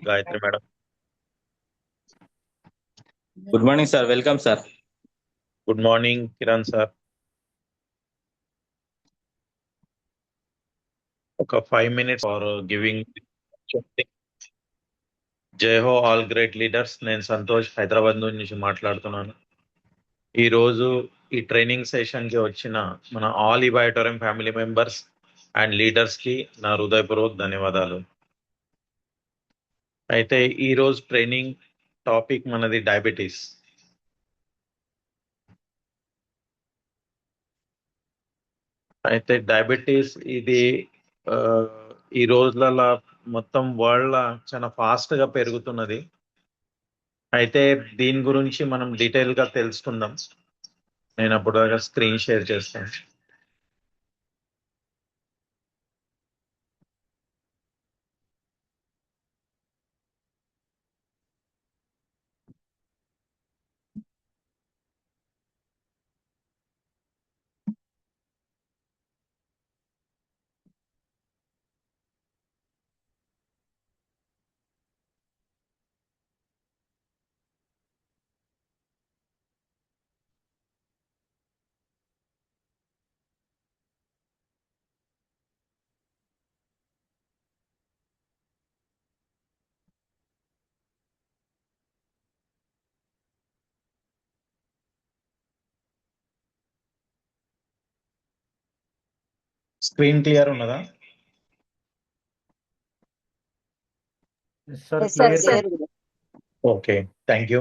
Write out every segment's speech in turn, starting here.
Gayatri madam. Good morning, sir. Welcome, sir. Good morning, Kiran sir. Okay, 5 minutes for giving. జై హో all great leaders. నేను సంతోష్ హైదరాబాద్ నుంచి మాట్లాడుతున్నాను. ఈ రోజు ఈ ట్రైనింగ్ సెషన్ కి వచ్చిన మన ఆల్ ఇబయోటోరియం ఫ్యామిలీ మెంబర్స్ అండ్ లీడర్స్ కి నా హృదయపూర్వక ధన్యవాదాలు. అయితే ఈ రోజు ట్రైనింగ్ టాపిక్ మనది డయాబెటీస్. అయితే డయాబెటీస్ ఇది ఈ రోజులలో మొత్తం వరల్డ్ చాలా ఫాస్ట్ గా పెరుగుతున్నది. అయితే దీని గురించి మనం డీటెయిల్ గా తెలుసుకుందాం. నేను అప్పుడు స్క్రీన్ షేర్ చేస్తాను. స్క్రీన్ క్లియర్ ఉన్నదా? Okay, thank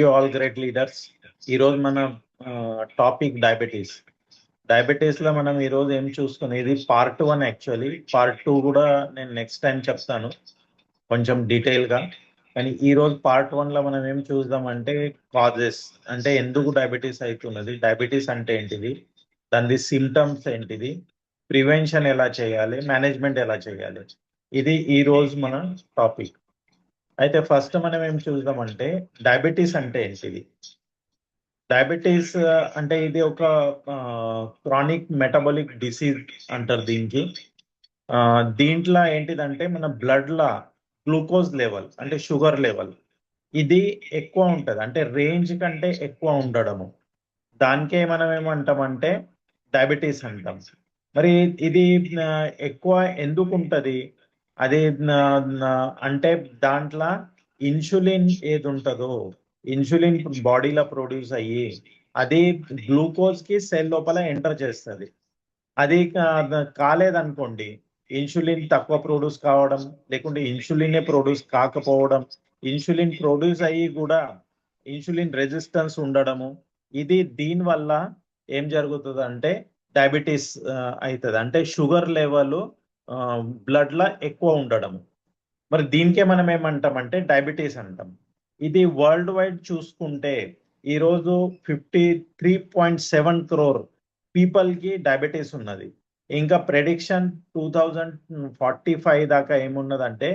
you all great leaders. ఈరోజు మన టాపిక్ డయాబెటీస్. డయాబెటీస్ లో మనం ఈరోజు ఏం చూసుకున్నాం, ఇది పార్ట్ 1. యాక్చువల్లీ పార్ట్ 2 కూడా నేను నెక్స్ట్ టైం చెప్తాను కొంచెం డీటెయిల్ గా. కానీ ఈ రోజు పార్ట్ 1 లో మనం ఏం చూద్దామంటే కాజెస్, అంటే ఎందుకు డయాబెటీస్ అవుతున్నది, డయాబెటీస్ అంటే ఏంటిది, దాని సిమ్టమ్స్ ఏంటిది, ప్రివెన్షన్ ఎలా చేయాలి, మేనేజ్మెంట్ ఎలా చేయాలి, ఇది ఈ రోజు మన టాపిక్. అయితే ఫస్ట్ మనం ఏం చూద్దామంటే డయాబెటీస్ అంటే ఏంటిది. డయాబెటీస్ అంటే ఇది ఒక క్రానిక్ మెటబాలిక్ డిసీజ్ అంటారు దీనికి. దీంట్లో ఏంటిదంటే మన బ్లడ్ లా గ్లూకోజ్ లెవెల్ అంటే షుగర్ లెవెల్ ఇది ఎక్కువ ఉంటది, అంటే రేంజ్ కంటే ఎక్కువ ఉండడము, దానికే మనం ఏమంటామంటే డయాబెటీస్ అంటాం. మరి ఇది ఎక్కువ ఎందుకు ఉంటది, అది అంటే దాంట్లో ఇన్సులిన్ ఏది ఉంటుందో, ఇన్సులిన్ బాడీలో ప్రొడ్యూస్ అయ్యి అది గ్లూకోజ్ కి సెల్ లోపల ఎంటర్ చేస్తుంది. అది కాలేదనుకోండి, ఇన్సులిన్ తక్కువ ప్రొడ్యూస్ కావడం, లేకుంటే ఇన్సులిన్ ప్రొడ్యూస్ కాకపోవడం, ఇన్సులిన్ ప్రొడ్యూస్ అయ్యి కూడా ఇన్సులిన్ రెసిస్టెన్స్ ఉండడము, ఇది దీని వల్ల ఏం జరుగుతుంది అంటే డయాబెటీస్ అవుతుంది. అంటే షుగర్ లెవెల్ బ్లడ్ లా ఎక్కువ ఉండడము. మరి దీనికే మనం ఏమంటామంటే డయాబెటీస్ అంటాం. ఇది వరల్డ్ వైడ్ చూసుకుంటే ఈరోజు 53.7 crore పీపుల్ కి డయాబెటీస్ ఉన్నది. ఇంకా ప్రెడిక్షన్ 2045 దాకా ఏమున్నదంటే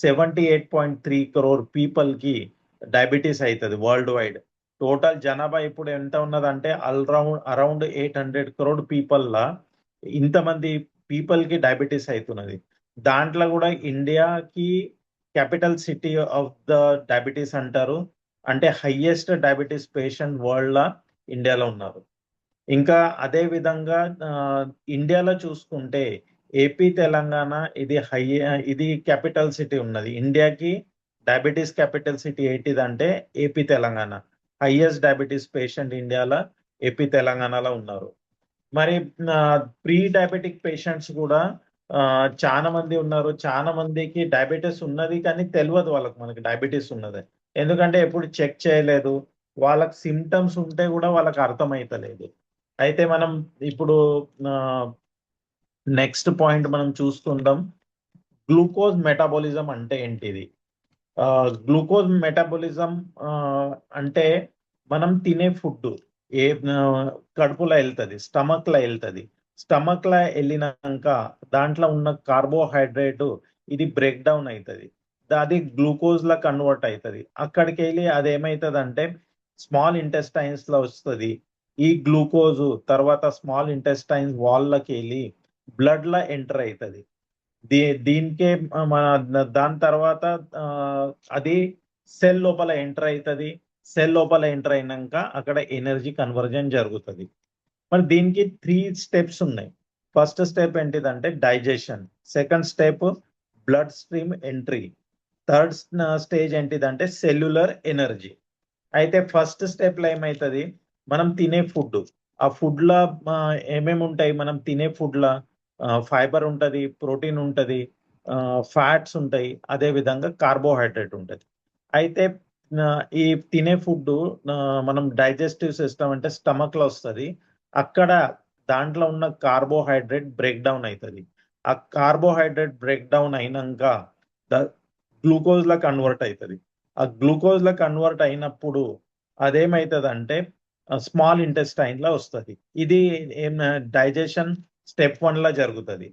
78.3 crore పీపుల్ కి డయాబెటీస్ అవుతుంది వరల్డ్ వైడ్. టోటల్ జనాభా ఇప్పుడు ఎంత ఉన్నదంటే అరౌండ్ 800 crore పీపుల్ లా ఇంతమంది పీపుల్ కి డయాబెటీస్ అవుతున్నది. దాంట్లో కూడా ఇండియాకి capital city of the diabetes అంటారు. అంటే హైయెస్ట్ డయాబెటీస్ పేషెంట్ వరల్డ్ లా ఇండియాలో ఉన్నారు. ఇంకా అదే విధంగా ఇండియాలో చూసుకుంటే ఏపీ తెలంగాణ ఇది క్యాపిటల్ సిటీ ఉన్నది. ఇండియాకి డయాబెటీస్ క్యాపిటల్ సిటీ ఏంటిదంటే AP Telangana. Highest diabetes patient ఇండియాలో ఏపీ తెలంగాణలో ఉన్నారు. మరి ప్రీ డయాబెటిక్ పేషెంట్స్ కూడా చాలా మంది ఉన్నారు. చాలా మందికి డయాబెటీస్ ఉన్నది కానీ తెలియదు వాళ్ళకి మనకి డయాబెటీస్ ఉన్నది, ఎందుకంటే ఎప్పుడు చెక్ చేయలేదు. వాళ్ళకి సిమ్టమ్స్ ఉంటే కూడా వాళ్ళకి అర్థమైతలేదు. అయితే మనం ఇప్పుడు నెక్స్ట్ పాయింట్ మనం చూసుకుందాం, గ్లూకోజ్ మెటాబాలిజం అంటే ఏంటిది. గ్లూకోజ్ మెటాబాలిజం అంటే మనం తినే ఫుడ్ ఏ కడుపులో వెళ్తుంది, స్టమక్ లో వెళ్తుంది. స్టమక్ లో వెళ్ళినాక దాంట్లో ఉన్న కార్బోహైడ్రేట్ ఇది బ్రేక్ డౌన్ అవుతుంది, అది గ్లూకోజ్ లా కన్వర్ట్ అవుతుంది. అక్కడికి వెళ్ళి అది ఏమవుతుంది అంటే స్మాల్ ఇంటెస్టైన్స్ లో వస్తుంది. ఈ గ్లూకోజ్ తర్వాత స్మాల్ ఇంటెస్టైన్స్ వాళ్ళకి వెళ్ళి బ్లడ్ లా ఎంటర్ అవుతుంది. దీనికే మన దాని తర్వాత అది సెల్ లోపల ఎంటర్ అవుతుంది. సెల్ లోపల ఎంటర్ అయినాక అక్కడ ఎనర్జీ కన్వర్జన్ జరుగుతుంది. మరి దీనికి 3 స్టెప్స్ ఉన్నాయి. ఫస్ట్ స్టెప్ ఏంటిదంటే digestion, second step blood stream entry, third stage ఏంటిదంటే సెల్యులర్ ఎనర్జీ. అయితే ఫస్ట్ స్టెప్ లో ఏమవుతుంది, మనం తినే ఫుడ్, ఆ ఫుడ్ లా ఏమేమి ఉంటాయి, మనం తినే ఫుడ్ లా ఫైబర్ ఉంటది, ప్రోటీన్ ఉంటది, ఫ్యాట్స్ ఉంటాయి, అదే విధంగా కార్బోహైడ్రేట్ ఉంటది. అయితే ఆ, ఈ తినే ఫుడ్ మనం డైజెస్టివ్ సిస్టమ్ అంటే స్టమక్ లో వస్తుంది. అక్కడ దాంట్లో ఉన్న కార్బోహైడ్రేట్ బ్రేక్ డౌన్ అవుతుంది. ఆ కార్బోహైడ్రేట్ బ్రేక్ డౌన్ అయినాక గ్లూకోజ్ లా కన్వర్ట్ అవుతుంది. ఆ గ్లూకోజ్ లా కన్వర్ట్ అయినప్పుడు అదేమవుతుంది అంటే స్మాల్ ఇంటెస్టైన్ లో వస్తుంది. ఇది ఏం డైజెషన్ స్టెప్ 1 లా జరుగుతుంది.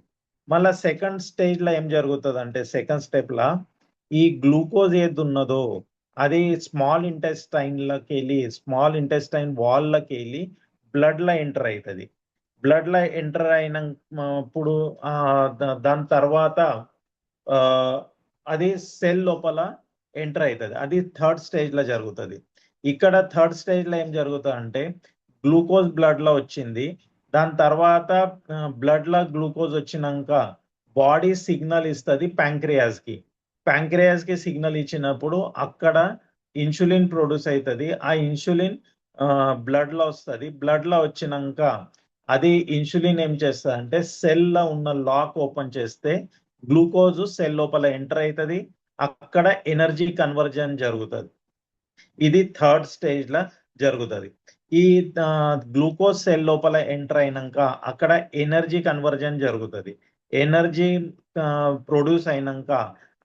మళ్ళా సెకండ్ స్టేజ్ లో ఏం జరుగుతుంది అంటే సెకండ్ స్టెప్ లా ఈ గ్లూకోజ్ ఏది ఉన్నదో అది స్మాల్ ఇంటెస్టైన్ లకి వెళ్ళి స్మాల్ ఇంటెస్టైన్ వాల్ లకి వెళ్ళి బ్లడ్ లా ఎంటర్ అవుతుంది. బ్లడ్ లా ఎంటర్ అయినప్పుడు దాని తర్వాత ఆ, అది సెల్ లోపల ఎంటర్ అవుతుంది. అది థర్డ్ స్టేజ్ లో జరుగుతుంది. ఇక్కడ థర్డ్ స్టేజ్ లో ఏం జరుగుతుంది అంటే గ్లూకోజ్ బ్లడ్ లో వచ్చింది. దాని తర్వాత బ్లడ్ లో గ్లూకోజ్ వచ్చినాక బాడీ సిగ్నల్ ఇస్తుంది ప్యాంక్రియాస్ కి. ప్యాంక్రియాస్ కి సిగ్నల్ ఇచ్చినప్పుడు అక్కడ ఇన్సులిన్ ప్రొడ్యూస్ అవుతుంది. ఆ ఇన్సులిన్ బ్లడ్ లో వస్తుంది. బ్లడ్ లో వచ్చినాక అది ఇన్సులిన్ ఏం చేస్తుంది అంటే సెల్ లో ఉన్న లాక్ ఓపెన్ చేస్తే గ్లూకోజ్ సెల్ లోపల ఎంటర్ అవుతుంది. అక్కడ ఎనర్జీ కన్వర్జన్ జరుగుతుంది. ఇది థర్డ్ స్టేజ్ లా జరుగుతుంది. ఈ గ్లూకోజ్ సెల్ లోపల ఎంటర్ అయినాక అక్కడ ఎనర్జీ కన్వర్జన్ జరుగుతుంది. ఎనర్జీ ప్రొడ్యూస్ అయినాక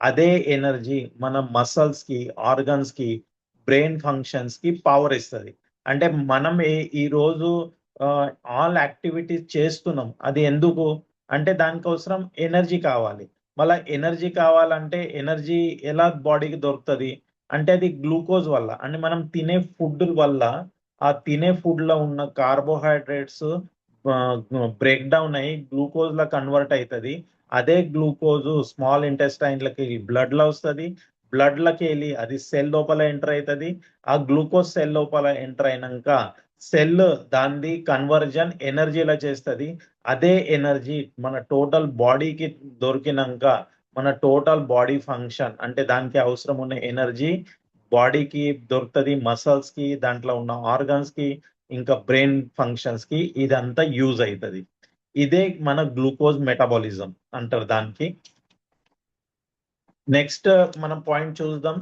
అదే ఎనర్జీ మన మసల్స్ కి, ఆర్గన్స్ కి, బ్రెయిన్ ఫంక్షన్స్ కి పవర్ ఇస్తుంది. అంటే మనం ఈ రోజు ఆల్ యాక్టివిటీస్ చేస్తున్నాం, అది ఎందుకు అంటే దానికోసం ఎనర్జీ కావాలి. మళ్ళీ ఎనర్జీ కావాలంటే ఎనర్జీ ఎలా బాడీకి దొరుకుతుంది అంటే అది గ్లూకోజ్ వల్ల. అంటే మనం తినే ఫుడ్ వల్ల ఆ తినే ఫుడ్ లో ఉన్న కార్బోహైడ్రేట్స్ బ్రేక్ డౌన్ అయ్యి గ్లూకోజ్ లా కన్వర్ట్ అవుతుంది. అదే గ్లూకోజ్ స్మాల్ ఇంటెస్టైన్ లకి బ్లడ్ లో వస్తుంది. బ్లడ్ లకి వెళ్ళి అది సెల్ లోపల ఎంటర్ అవుతుంది. ఆ గ్లూకోజ్ సెల్ లోపల ఎంటర్ అయినాక సెల్ దాన్ని కన్వర్జన్ ఎనర్జీలా చేస్తుంది. అదే ఎనర్జీ మన టోటల్ బాడీకి దొరికినాక మన టోటల్ బాడీ ఫంక్షన్ అంటే దానికి అవసరం ఉన్న ఎనర్జీ బాడీకి దొరుకుతుంది, మసల్స్ కి, దాంట్లో ఉన్న ఆర్గన్స్ కి, ఇంకా బ్రెయిన్ ఫంక్షన్స్ కి ఇదంతా యూజ్ అవుతుంది. ఇదే మన గ్లూకోజ్ మెటబాలిజం అంటారు దానికి. నెక్స్ట్ మనం పాయింట్ చూద్దాం.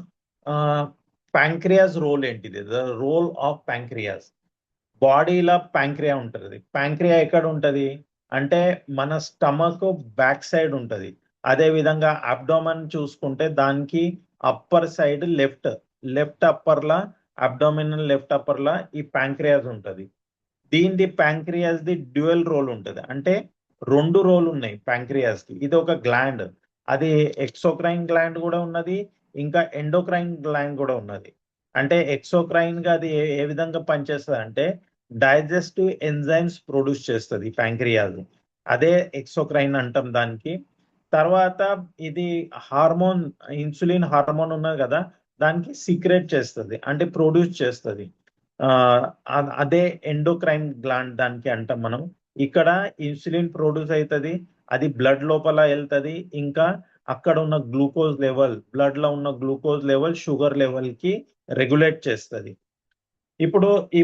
ప్యాంక్రియాస్ రోల్ ఏంటిది, ద రోల్ ఆఫ్ ప్యాంక్రియాస్. బాడీలో ప్యాంక్రియా ఉంటుంది. ప్యాంక్రియా ఎక్కడ ఉంటది అంటే మన స్టమక్ బ్యాక్ సైడ్ ఉంటది. అదే విధంగా అబ్డోమన్ చూసుకుంటే దానికి అప్పర్ సైడ్ లెఫ్ట్ అప్పర్ లా, అబ్డోమినల్ లెఫ్ట్ అప్పర్ లా ఈ ప్యాంక్రియాస్ ఉంటది. దీనిది ప్యాంక్రియాస్ ది డ్యూయల్ రోల్ ఉంటది. అంటే 2 రోల్ ఉన్నాయి ప్యాంక్రియాస్ కి. ఇది ఒక గ్లాండ్, అది ఎక్సోక్రైన్ గ్లాండ్ కూడా ఉన్నది, ఇంకా ఎండోక్రైన్ గ్లాండ్ కూడా ఉన్నది. అంటే ఎక్సోక్రైన్ గా అది ఏ విధంగా పనిచేస్తుంది అంటే డైజెస్టివ్ ఎంజైమ్స్ ప్రొడ్యూస్ చేస్తుంది ప్యాంక్రియాస్. అదే ఎక్సోక్రైన్ అంటాం దానికి. తర్వాత ఇది హార్మోన్, ఇన్సులిన్ హార్మోన్ ఉన్నది కదా, దానికి సీక్రెట్ చేస్తుంది అంటే ప్రొడ్యూస్ చేస్తుంది. అదే ఎండోక్రైన్ గ్లాండ్ దానికి అంటాం మనం. ఇక్కడ ఇన్సులిన్ ప్రొడ్యూస్ అవుతుంది, అది బ్లడ్ లోపల వెళ్తుంది. ఇంకా అక్కడ ఉన్న గ్లూకోజ్ లెవెల్, బ్లడ్ లో ఉన్న గ్లూకోజ్ లెవెల్ షుగర్ లెవెల్ కి రెగ్యులేట్ చేస్తుంది. ఇప్పుడు ఈ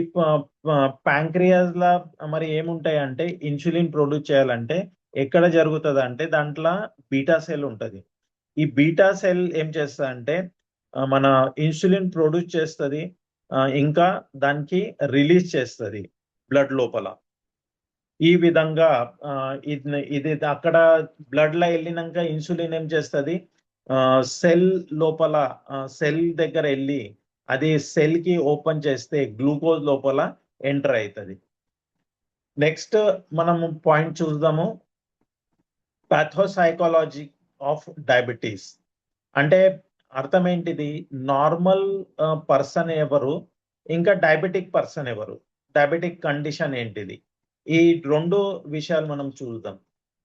ప్యాంక్రియాస్ లా మరి ఏముంటాయి అంటే ఇన్సులిన్ ప్రొడ్యూస్ చేయాలంటే ఎక్కడ జరుగుతుంది అంటే దాంట్లో బీటా సెల్ ఉంటది. ఈ బీటా సెల్ ఏం చేస్తుంది అంటే మన ఇన్సులిన్ ప్రొడ్యూస్ చేస్తుంది, ఇంకా దానికి రిలీజ్ చేస్తుంది బ్లడ్ లోపల. ఈ విధంగా ఇది ఇది అక్కడ బ్లడ్ లో వెళ్ళినాక ఇన్సులిన్ ఏం చేస్తుంది సెల్ లోపల, సెల్ దగ్గర వెళ్ళి అది సెల్ కి ఓపెన్ చేస్తే గ్లూకోజ్ లోపల ఎంటర్ అవుతుంది. నెక్స్ట్ మనం పాయింట్ చూద్దాము, పాథోసైకాలజీ ఆఫ్ డయాబెటీస్. అంటే అర్థం ఏంటిది, నార్మల్ పర్సన్ ఎవరు, ఇంకా డయాబెటిక్ పర్సన్ ఎవరు, డయాబెటిక్ కండిషన్ ఏంటిది, ఈ 2 విషయాలు మనం చూద్దాం.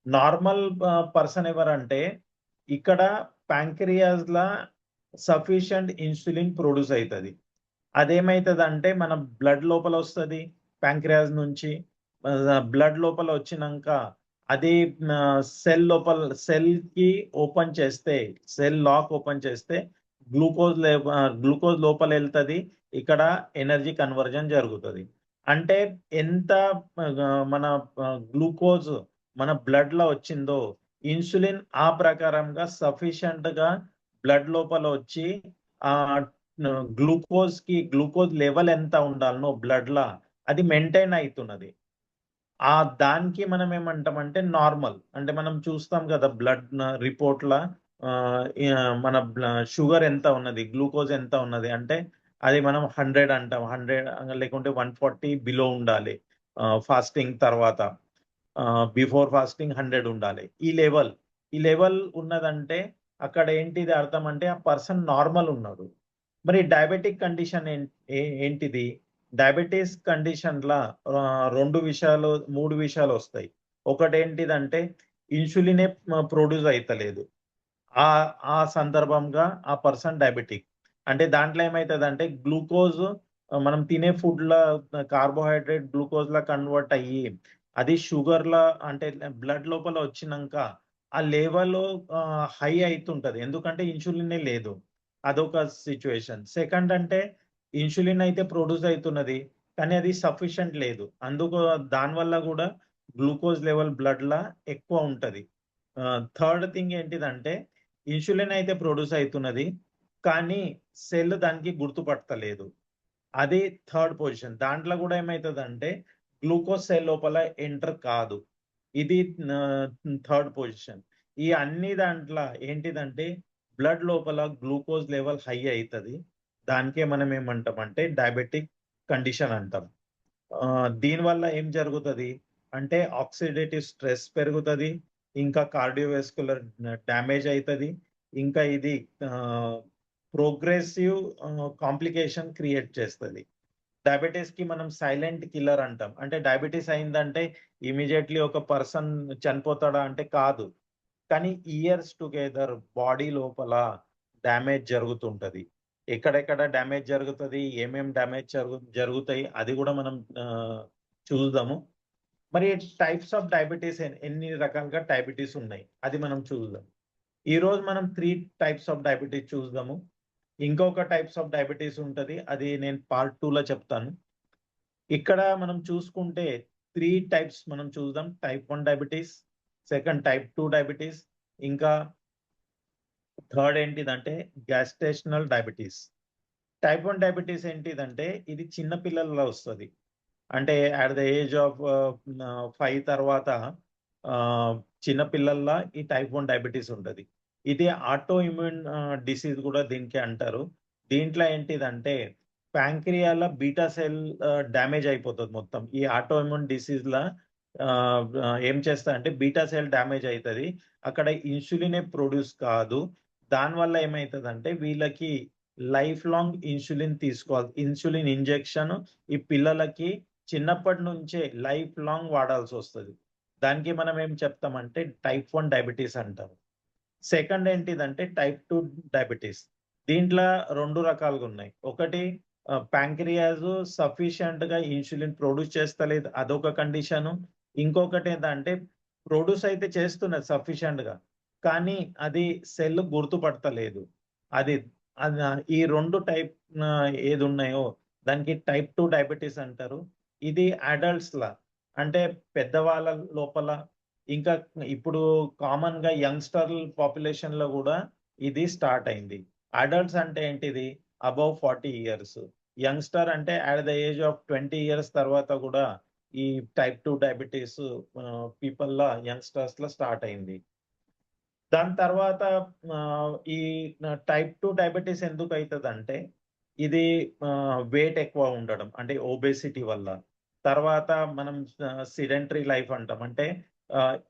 నార్మల్ పర్సన్ ఎవరంటే ఇక్కడ ప్యాంక్రియాస్ లా సఫిషియంట్ ఇన్సులిన్ ప్రొడ్యూస్ అవుతుంది. అదేమైతుందంటే మన బ్లడ్ లోపల వస్తుంది ప్యాంక్రియాస్ నుంచి. బ్లడ్ లోపల వచ్చినాక అది సెల్ లోపల సెల్ కి ఓపెన్ చేస్తే, సెల్ లాక్ ఓపెన్ చేస్తే గ్లూకోజ్ లోపల వెళ్తుంది. ఇక్కడ ఎనర్జీ కన్వర్జన్ జరుగుతుంది. అంటే ఎంత మన గ్లూకోజ్ మన బ్లడ్ లో వచ్చిందో ఇన్సులిన్ ఆ ప్రకారంగా సఫిషియంట్ గా బ్లడ్ లోపల వచ్చి ఆ గ్లూకోజ్ లెవెల్ ఎంత ఉండాలనో బ్లడ్ లా అది మెయింటైన్ అవుతున్నది. ఆ దానికి మనం ఏమంటామంటే నార్మల్. అంటే మనం చూస్తాం కదా బ్లడ్ రిపోర్ట్ లా మన షుగర్ ఎంత ఉన్నది, గ్లూకోజ్ ఎంత ఉన్నది అంటే అది మనం 100 అంటాం. 100 లేకుంటే 140 బిలో ఉండాలి. ఫాస్టింగ్ తర్వాత బిఫోర్ ఫాస్టింగ్ 100 ఉండాలి. ఈ లెవెల్ ఉన్నదంటే అక్కడ ఏంటిది అర్థం అంటే ఆ పర్సన్ నార్మల్ ఉన్నాడు. మరి డయాబెటిక్ కండిషన్ ఏంటిది? డయాబెటీస్ కండిషన్ లా 3 విషయాలు వస్తాయి. ఒకటేంటిదంటే ఇన్సులినే ప్రొడ్యూస్ అయితలేదు. ఆ ఆ సందర్భంగా ఆ పర్సన్ డయాబెటిక్. అంటే దాంట్లో ఏమైతదంటే గ్లూకోజ్ మనం తినే ఫుడ్ లా కార్బోహైడ్రేట్ గ్లూకోజ్ లా కన్వర్ట్ అయ్యి అది షుగర్ లా అంటే బ్లడ్ లోపల వచ్చినాక ఆ లెవెల్ హై అయితుంటది. ఎందుకంటే ఇన్సులినే లేదు. అదొక సిచ్యువేషన్. సెకండ్ అంటే ఇన్సులిన్ అయితే ప్రొడ్యూస్ అయితున్నది. కానీ అది సఫిషియంట్ లేదు. దానివల్ల కూడా గ్లూకోజ్ లెవెల్ బ్లడ్ లా ఎక్కువ ఉంటది. థర్డ్ థింగ్ ఏంటిదంటే ఇన్సులిన్ అయితే ప్రొడ్యూస్ అవుతున్నది. కానీ సెల్ దానికి గుర్తుపడతలేదు. అది థర్డ్ పొజిషన్. దాంట్లో కూడా ఏమైతదంటే గ్లూకోజ్ సెల్ లోపల ఎంటర్ కాదు. ఇది థర్డ్ పొజిషన్. ఈ అన్ని దాంట్లో ఏంటిదంటే బ్లడ్ లోపల గ్లూకోజ్ లెవెల్ హై అవుతుంది. దానికే మనం ఏమంటామంటే డయాబెటిక్ కండిషన్ అంటాం. దీనివల్ల ఏం జరుగుతుంది అంటే ఆక్సిడేటివ్ స్ట్రెస్ పెరుగుతుంది. ఇంకా కార్డియోవాస్కులర్ డ్యామేజ్ అవుతుంది. ఇంకా ఇది ప్రోగ్రెసివ్ కాంప్లికేషన్ క్రియేట్ చేస్తుంది. డయాబెటీస్ కి మనం సైలెంట్ కిల్లర్ అంటాం. అంటే డయాబెటీస్ అయిందంటే ఇమీడియట్లీ ఒక పర్సన్ చనిపోతాడా అంటే కాదు. కానీ ఇయర్స్ టుగెదర్ బాడీ లోపల డ్యామేజ్ జరుగుతుంటది. ఎక్కడెక్కడ డ్యామేజ్ జరుగుతుంది, ఏమేం డ్యామేజ్ జరుగుతాయి అది కూడా మనం చూద్దాము. మరి టైప్స్ ఆఫ్ డయాబెటీస్ ఎన్ని రకాలుగా డయాబెటీస్ ఉన్నాయి అది మనం చూద్దాం. ఈ రోజు మనం 3 టైప్స్ ఆఫ్ డయాబెటీస్ చూద్దాము. ఇంకొక టైప్స్ ఆఫ్ డయాబెటీస్ ఉంటది. అది నేను పార్ట్ 2 లో చెప్తాను. ఇక్కడ మనం చూసుకుంటే 3 టైప్స్ మనం చూద్దాం. Type 1 diabetes, second type 2 diabetes, ఇంకా థర్డ్ ఏంటిదంటే గ్యాస్ట్రేషనల్ డయాబెటీస్. టైప్ 1 డయాబెటీస్ ఏంటిదంటే ఇది చిన్న పిల్లల్లో వస్తుంది. అంటే అట్ ద ఏజ్ ఆఫ్ 5 తర్వాత చిన్న పిల్లల్లో ఈ టైప్ 1 డయాబెటీస్ ఉంటుంది. ఇది ఆటో ఇమ్యూన్ డిసీజ్ కూడా దీనికి అంటారు. దీంట్లో ఏంటిదంటే ప్యాంక్రియాల బీటా సెల్ డ్యామేజ్ అయిపోతుంది మొత్తం. ఈ ఆటో ఇమ్యూన్ డిసీజ్ లా ఏం చేస్తా అంటే బీటా సెల్ డ్యామేజ్ అవుతుంది. అక్కడ ఇన్సులినే ప్రొడ్యూస్ కాదు. దానివల్ల ఏమవుతుందంటే వీళ్ళకి లైఫ్ లాంగ్ ఇన్సులిన్ తీసుకోవాలి. ఇన్సులిన్ ఇంజెక్షన్ ఈ పిల్లలకి చిన్నప్పటి నుంచే లైఫ్ లాంగ్ వాడాల్సి వస్తుంది. దానికి మనం ఏం చెప్తామంటే టైప్ 1 డయాబెటీస్ అంటాం. సెకండ్ ఏంటిదంటే టైప్ 2 డయాబెటీస్. దీంట్లో 2 రకాలుగా ఉన్నాయి. ఒకటి ప్యాంక్రియాస్ సఫిషియంట్ గా ఇన్సులిన్ ప్రొడ్యూస్ చేస్తలేదు, అదొక కండిషన్. ఇంకొకటి ఏంటంటే ప్రొడ్యూస్ అయితే చేస్తున్నది సఫిషియంట్ గా, కానీ అది సెల్ గుర్తుపడతలేదు. అది ఈ 2 టైప్ ఏది ఉన్నాయో దానికి టైప్ 2 డయాబెటీస్ అంటారు. ఇది అడల్ట్స్ లా అంటే పెద్దవాళ్ళ లోపల, ఇంకా ఇప్పుడు కామన్ గా యంగ్స్టర్ పాపులేషన్ లో కూడా ఇది స్టార్ట్ అయింది. అడల్ట్స్ అంటే ఏంటిది అబౌవ్ 40 ఇయర్స్. యంగ్స్టర్ అంటే at the age of 20 years తర్వాత కూడా ఈ టైప్ 2 డయాబెటీస్ పీపుల్ లా యంగ్స్టర్స్ లో స్టార్ట్ అయింది. దాని తర్వాత ఈ టైప్ 2 డయాబెటీస్ ఎందుకు అవుతుందంటే ఇది వెయిట్ ఎక్కువ ఉండడం అంటే ఒబేసిటీ వల్ల. తర్వాత మనం సిడెంటరీ లైఫ్ అంటాం. అంటే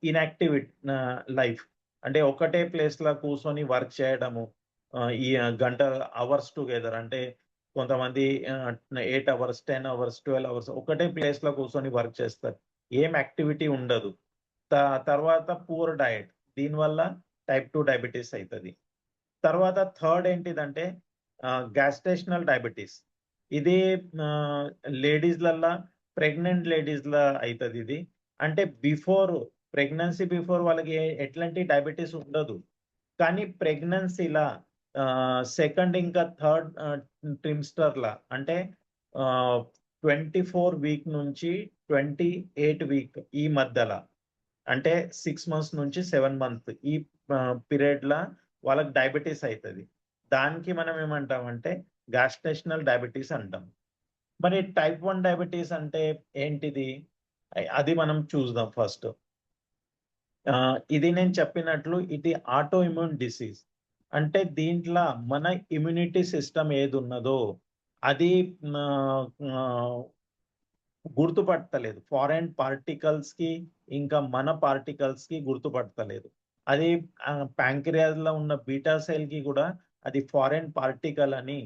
ఇన్యాక్టివ్ లైఫ్. అంటే ఒకటే ప్లేస్ లో కూర్చొని వర్క్ చేయడము ఈ గంట అవర్స్ టుగెదర్. అంటే కొంతమంది 8 అవర్స్, 10 అవర్స్, 12 అవర్స్ ఒకటే ప్లేస్ లో కూర్చొని వర్క్ చేస్తారు. ఏం యాక్టివిటీ ఉండదు. తర్వాత పూర్ డయట్, దీనివల్ల టైప్ 2 డయాబెటీస్ అవుతుంది. తర్వాత థర్డ్ ఏంటిదంటే గ్యాస్ట్రేషనల్ డయాబెటీస్. ఇది లేడీస్లల్లా, ప్రెగ్నెంట్ లేడీస్లో అవుతుంది. ఇది అంటే ప్రెగ్నెన్సీ బిఫోర్ వాళ్ళకి ఎట్లాంటి డయాబెటీస్ ఉండదు, కానీ ప్రెగ్నెన్సీలా సెకండ్ ఇంకా థర్డ్ ట్రిమ్స్టర్లా అంటే 24 వీక్ నుంచి 28 వీక్ ఈ మధ్యలో, అంటే 6 months నుంచి 7 months ఈ పీరియడ్లో వాళ్ళకి డయాబెటీస్ అవుతుంది. దానికి మనం ఏమంటామంటే గ్యాస్ట్రేషనల్ డయాబెటీస్ అంటాం. మరి టైప్ 1 డయాబెటీస్ అంటే ఏంటిది, అది మనం చూద్దాం ఫస్ట్. ఇది నేను చెప్పినట్లు ఇది ఆటో ఇమ్యూన్ డిసీజ్. అంటే దీంట్లో మన ఇమ్యూనిటీ సిస్టమ్ ఏది ఉన్నదో అది గుర్తుపట్టలేదు. ఫారెన్ పార్టికల్స్ కి ఇంకా మన పార్టికల్స్ కి గుర్తుపట్టలేదు. అది ప్యాంక్రియాస్ లో ఉన్న బీటా సెల్ కి కూడా అది ఫారెన్ పార్టికల్ అని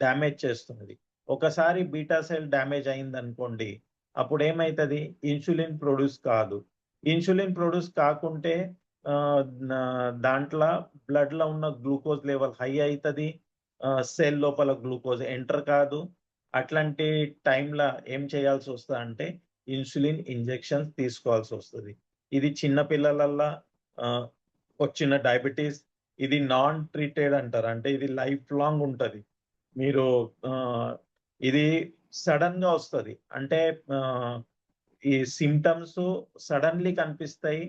డ్యామేజ్ చేస్తుంది. ఒకసారి బీటా సెల్ డ్యామేజ్ అయింది అనుకోండి, అప్పుడు ఏమైతుంది, ఇన్సులిన్ ప్రొడ్యూస్ కాదు. ఇన్సులిన్ ప్రొడ్యూస్ కాకుంటే దాంట్లో బ్లడ్ లో ఉన్న గ్లూకోజ్ లెవెల్ హై అవుతుంది, సెల్ లోపల గ్లూకోజ్ ఎంటర్ కాదు. అట్లాంటి టైంలో ఏం చేయాల్సి వస్తుంది అంటే ఇన్సులిన్ ఇంజెక్షన్స్ తీసుకోవాల్సి వస్తుంది. ఇది చిన్న పిల్లలల్లో వచ్చిన డయాబెటీస్. ఇది నాన్ ట్రీటెడ్ అంటారు, అంటే ఇది లైఫ్ లాంగ్ ఉంటుంది. మీరు ఇది సడన్ గా వస్తుంది, అంటే ఈ సిమ్టమ్స్ సడన్లీ కనిపిస్తాయి,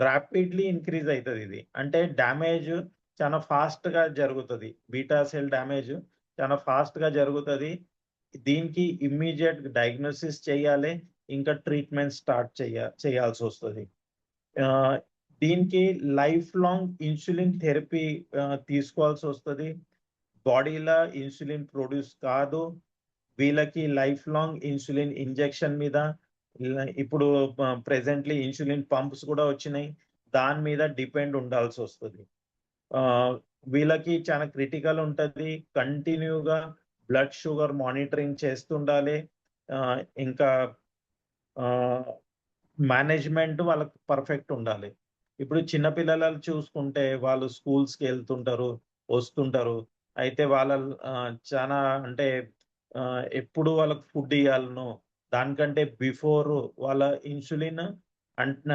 ర్యాపిడ్లీ ఇంక్రీజ్ అవుతుంది. ఇది అంటే డ్యామేజ్ చాలా ఫాస్ట్ గా జరుగుతుంది, బీటా సెల్ డ్యామేజ్ చాలా ఫాస్ట్ గా జరుగుతుంది. దీనికి ఇమ్మీడియట్ డయాగ్నోసిస్ చేయాలి, ఇంకా ట్రీట్మెంట్ స్టార్ట్ చేయాల్సి వస్తుంది. దీనికి లైఫ్ లాంగ్ ఇన్సులిన్ థెరపీ తీసుకోవాల్సి వస్తుంది. బాడీలో ఇన్సులిన్ ప్రొడ్యూస్ కాదు, వీళ్ళకి లైఫ్ లాంగ్ ఇన్సులిన్ ఇంజెక్షన్ మీద, ఇప్పుడు ప్రెసెంట్లీ ఇన్సులిన్ పంప్స్ కూడా వచ్చినాయి, దాని మీద డిపెండ్ ఉండాల్సి వస్తుంది. వీళ్ళకి చాలా క్రిటికల్ ఉంటుంది, కంటిన్యూగా బ్లడ్ షుగర్ మానిటరింగ్ చేస్తుండాలి. ఇంకా మేనేజ్మెంట్ వాళ్ళకి పర్ఫెక్ట్ ఉండాలి. ఇప్పుడు చిన్నపిల్లలు చూసుకుంటే వాళ్ళు స్కూల్స్కి వెళ్తుంటారు, వస్తుంటారు. అయితే వాళ్ళ చాలా అంటే ఎప్పుడు వాళ్ళకి ఫుడ్ ఇవ్వాలనో దానికంటే బిఫోర్ వాళ్ళ ఇన్సులిన్ అండ్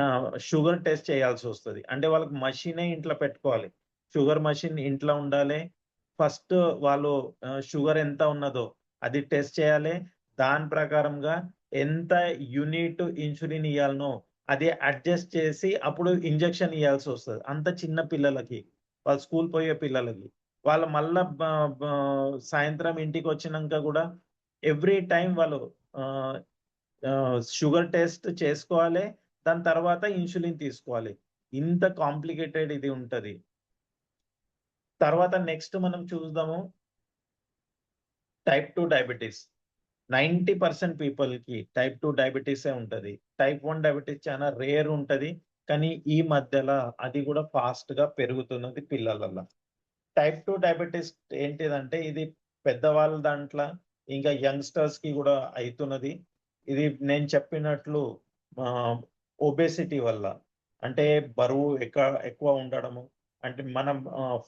షుగర్ టెస్ట్ చేయాల్సి వస్తుంది. అంటే వాళ్ళకి మషీనే ఇంట్లో పెట్టుకోవాలి, షుగర్ మషిన్ ఇంట్లో ఉండాలి. ఫస్ట్ వాళ్ళు షుగర్ ఎంత ఉన్నదో అది టెస్ట్ చేయాలి. దాని ప్రకారంగా ఎంత యూనిట్ ఇన్సులిన్ ఇవ్వాలనో అది అడ్జస్ట్ చేసి అప్పుడు ఇంజెక్షన్ ఇవ్వాల్సి వస్తుంది. అంత చిన్న పిల్లలకి, వాళ్ళు స్కూల్ పోయే పిల్లలకి, వాళ్ళు మళ్ళా సాయంత్రం ఇంటికి వచ్చినాక కూడా ఎవ్రీ టైం వాళ్ళు షుగర్ టెస్ట్ చేసుకోవాలి, దాని తర్వాత ఇన్సులిన్ తీసుకోవాలి. ఇంత కాంప్లికేటెడ్ ఇది ఉంటుంది. తర్వాత నెక్స్ట్ మనం చూద్దాము టైప్ 2 డయాబెటీస్. 90% పీపుల్కి టైప్ 2 డయాబెటీసే ఉంటుంది. టైప్ 1 డయాబెటీస్ చాలా రేర్ ఉంటుంది, కానీ ఈ మధ్యలో అది కూడా ఫాస్ట్గా పెరుగుతున్నది పిల్లలలో. టైప్ 2 డయాబెటీస్ ఏంటిదంటే ఇది పెద్దవాళ్ళ దాంట్లో ఇంకా యంగ్స్టర్స్కి కూడా అవుతున్నది. ఇది నేను చెప్పినట్లు ఒబేసిటీ వల్ల, అంటే బరువు ఎక్కువ ఉండడము, అంటే మనం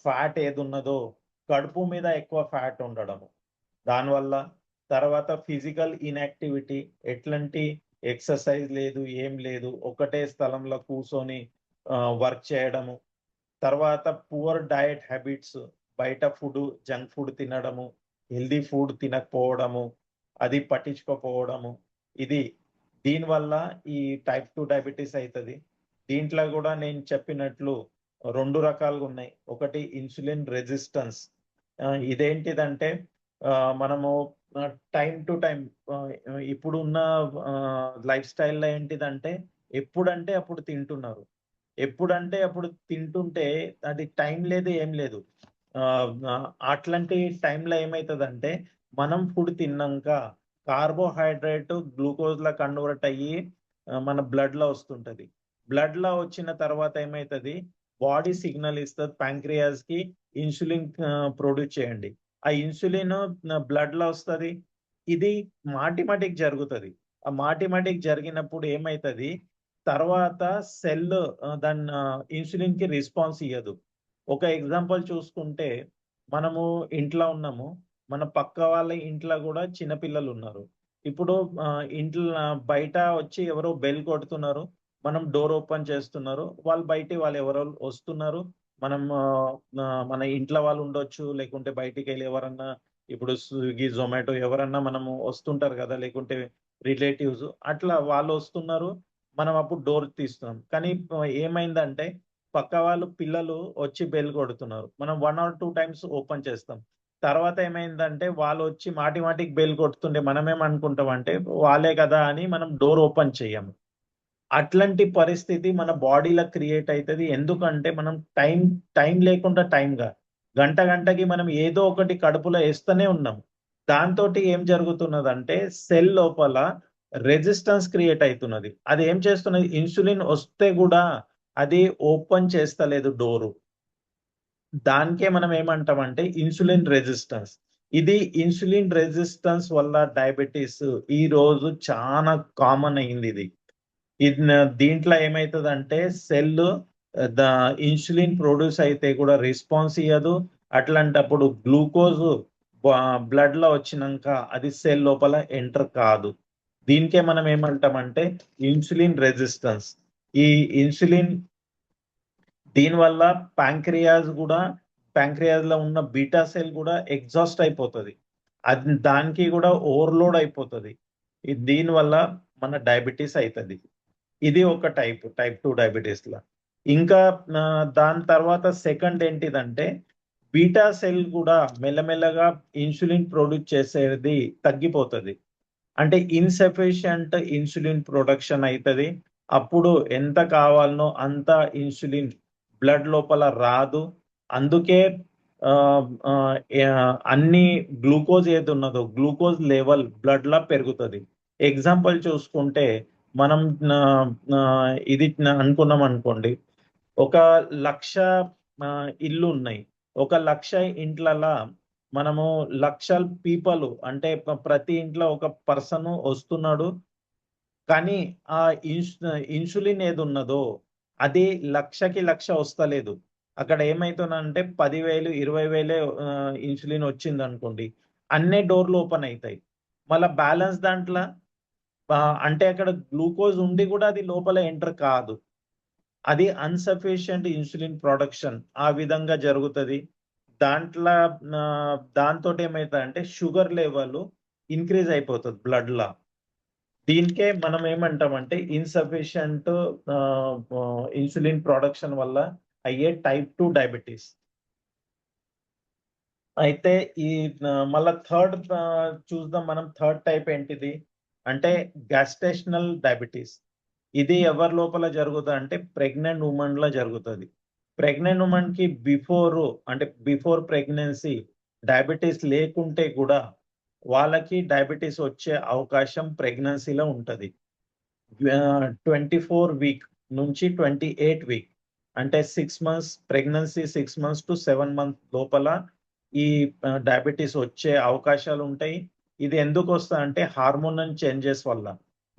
ఫ్యాట్ ఏది ఉన్నదో కడుపు మీద ఎక్కువ ఫ్యాట్ ఉండడము దానివల్ల. తర్వాత ఫిజికల్ ఇన్యాక్టివిటీ, ఎట్లాంటి ఎక్సర్సైజ్ లేదు, ఏం లేదు, ఒకటే స్థలంలో కూర్చొని వర్క్ చేయడము. తర్వాత పువర్ డయట్ హ్యాబిట్స్, బయట ఫుడ్, జంక్ ఫుడ్ తినడము, హెల్దీ ఫుడ్ తినకపోవడము, అది పట్టించుకోకపోవడము. ఇది దీనివల్ల ఈ టైప్ 2 డయాబెటీస్ అవుతుంది. దీంట్లో కూడా నేను చెప్పినట్లు 2 రకాలుగా ఉన్నాయి. ఒకటి ఇన్సులిన్ రెసిస్టెన్స్. ఇదేంటిదంటే మనము టైం టు టైం ఇప్పుడున్న లైఫ్ స్టైల్లో ఏంటిదంటే ఎప్పుడంటే అప్పుడు తింటున్నారు. ఎప్పుడంటే అప్పుడు తింటుంటే అది టైం లేదు, ఏం లేదు. అట్లాంటి టైంలో ఏమవుతుందంటే మనం ఫుడ్ తిన్నాక కార్బోహైడ్రేట్ గ్లూకోజ్లా కన్వర్ట్ అయ్యి మన బ్లడ్లో వస్తుంటుంది. బ్లడ్లో వచ్చిన తర్వాత ఏమవుతుంది, బాడీ సిగ్నల్ ఇస్తుంది ప్యాంక్రియాస్కి, ఇన్సులిన్ ప్రొడ్యూస్ చేయండి. ఆ ఇన్సులిన్ బ్లడ్లో వస్తుంది. ఇది మాటిమాటికి జరుగుతుంది. ఆ మాటిమాటికి జరిగినప్పుడు ఏమవుతుంది, తర్వాత సెల్ దాని ఇన్సులిన్ కి రెస్పాన్స్ ఇయ్యదు. ఒక ఎగ్జాంపుల్ చూసుకుంటే మనము ఇంట్లో ఉన్నాము. మన పక్క వాళ్ళ ఇంట్లో కూడా చిన్నపిల్లలు ఉన్నారు. ఇప్పుడు ఇంట్లో బయట వచ్చి ఎవరో బెల్ కొడుతున్నారు. మనం డోర్ ఓపెన్ చేస్తున్నారు. వాళ్ళు ఎవరో వస్తున్నారు. మనం మన ఇంట్లో వాళ్ళు ఉండొచ్చు. లేకుంటే బయటికెళ్ళి ఎవరన్నా ఇప్పుడు స్విగ్గీ, జొమాటో ఎవరన్నా మనము వస్తుంటారు కదా! లేకుంటే రిలేటివ్స్ అట్లా వాళ్ళు వస్తున్నారు. మనం అప్పుడు డోర్ తీస్తున్నాం. కానీ ఏమైందంటే పక్క వాళ్ళు పిల్లలు వచ్చి బెల్ కొడుతున్నారు. మనం 1 ఆర్ 2 టైమ్స్ ఓపెన్ చేస్తాం. తర్వాత ఏమైందంటే వాళ్ళొచ్చి మాటి మాటికి బెల్ కొడుతుంటే మనమేమనుకుంటామంటే వాళ్ళే కదా అని మనం డోర్ ఓపెన్ చెయ్యము. అట్లాంటి పరిస్థితి మన బాడీలో క్రియేట్ అయితది. ఎందుకంటే మనం టైం లేకుండా టైంగా గంటకి మనం ఏదో ఒకటి కడుపులో ఏస్తూనే ఉన్నాం. దాంతోటి ఏం జరుగుతున్నదంటే సెల్ లోపల రెసిస్టెన్స్ క్రియేట్ అయితున్నది. అది ఏం చేస్తున్నది ఇన్సులిన్ వస్తే గూడా అది ఓపెన్ చేస్తలేదు డోరు. దానికే మనం ఏమంటామంటే ఇన్సులిన్ రెసిస్టెన్స్. ఇది ఇన్సులిన్ రెసిస్టెన్స్ వల్ల డయాబెటిస్ ఈరోజు చాలా కామన్ అయిందిది. దీంట్లో ఏమైతదంటే సెల్ ద ఇన్సులిన్ ప్రొడ్యూస్ అయితే కూడా రెస్పాన్స్ ఇయ్యదు. అట్లాంటప్పుడు గ్లూకోజ్ బ్లడ్‌లో వచ్చినంక అది సెల్ లోపల ఎంటర్ కాదు. దీనికే మనం ఏమంటామంటే ఇన్సులిన్ రెసిస్టెన్స్. ఈ ఇన్సులిన్ దీనివల్ల ప్యాంక్రియాస్‌లో ఉన్న బీటా సెల్ గూడా ఎగ్జాస్ట్ అయిపోతది. దానికి గూడా ఓవర్‌లోడ్ అయిపోతది. దీనివల్ల మన డయాబెటిస్ అయితది. ఇది ఒక టైప్ 2 డయాబెటిస్‌ల. ఇంకా దాని తర్వాత సెకండ్ ఏంటిదంటే, బీటా సెల్ గూడా మెల్లమెల్లగా ఇన్సులిన్ ప్రొడ్యూస్ చేసేది తగ్గిపోతది. అంటే ఇన్‌సఫిషియంట్ ఇన్సులిన్ ప్రొడక్షన్ అయితది. అప్పుడు ఎంత కావాలనో అంత ఇన్సులిన్ బ్లడ్ లోపల రాదు. అందుకే అన్ని గ్లూకోజ్ ఏదున్నదో గ్లూకోజ్ లెవెల్ బ్లడ్‌ల పెరుగుతది. ఎగ్జాంపుల్ చూసుకుంటే మనం ఇది అనుకున్నామనుకోండి. ఒక 1,00,000 ఇల్లున్నాయి. ఒక 1,00,000 ఇంట్లల్ల మనము లక్షల పీపుల్ అంటే ప్రతి ఇంట్లో ఒక పర్సన్ వస్తున్నాడు. కానీ ఆ ఇన్సులిన్ ఏదున్నదో అది 1,00,000కి 1,00,000 వస్తలేదు. అక్కడ ఏమైతుందంటే 10,000, 20,000 ఇన్సులిన్ వచ్చిందనుకోండి. అన్నీ డోర్‌లు ఓపెన్ అయితాయి. మళ్ళా బ్యాలెన్స్ దాంట్ల అంటే అక్కడ గ్లూకోజ్ ఉండి గూడా అది లోపల ఎంటర్ కాదు. అది అన్‌సఫిషియంట్ ఇన్సులిన్ ప్రొడక్షన్ ఆ విధంగా జరుగుతది. దాంతోటి ఏమైతదంటే షుగర్ లెవెల్ ఇంక్రీజ్ అయిపోతది బ్లడ్‌ల. దీనికే మనం ఏమంటామంటే ఇన్‌సఫిషియంట్ ఇన్సులిన్ ప్రొడక్షన్ వల్ల అయ్యే టైప్ 2 డయాబెటిస్. అయితే ఈ మళ్ళా చూద్దాం మనం థర్డ్ టైప్ ఏంటిది? అంటే గ్యాస్ట్రేషనల్ డయాబెటిస్. ఇది ఎవరి లోపల జరుగుతదంటే ప్రెగ్నెంట్ వుమన్‌లో జరుగుతది. ప్రెగ్నెంట్ వుమన్‌కి బిఫోర్ ప్రెగ్నెన్సీ డయాబెటిస్ లేకుంటే కూడా వాళ్ళకి డయాబెటిస్ వచ్చే అవకాశం ప్రెగ్నెన్సీలో ఉంటది. 24 వీక్ నుంచి 28 వీక్ అంటే 6 months pregnancy 6 months to 7 months లోపల ఈ డయాబెటిస్ వచ్చే అవకాశాలుంటాయి. ఇది ఎందుకొస్తదంటే హార్మోనల్ చేంజెస్ వల్ల.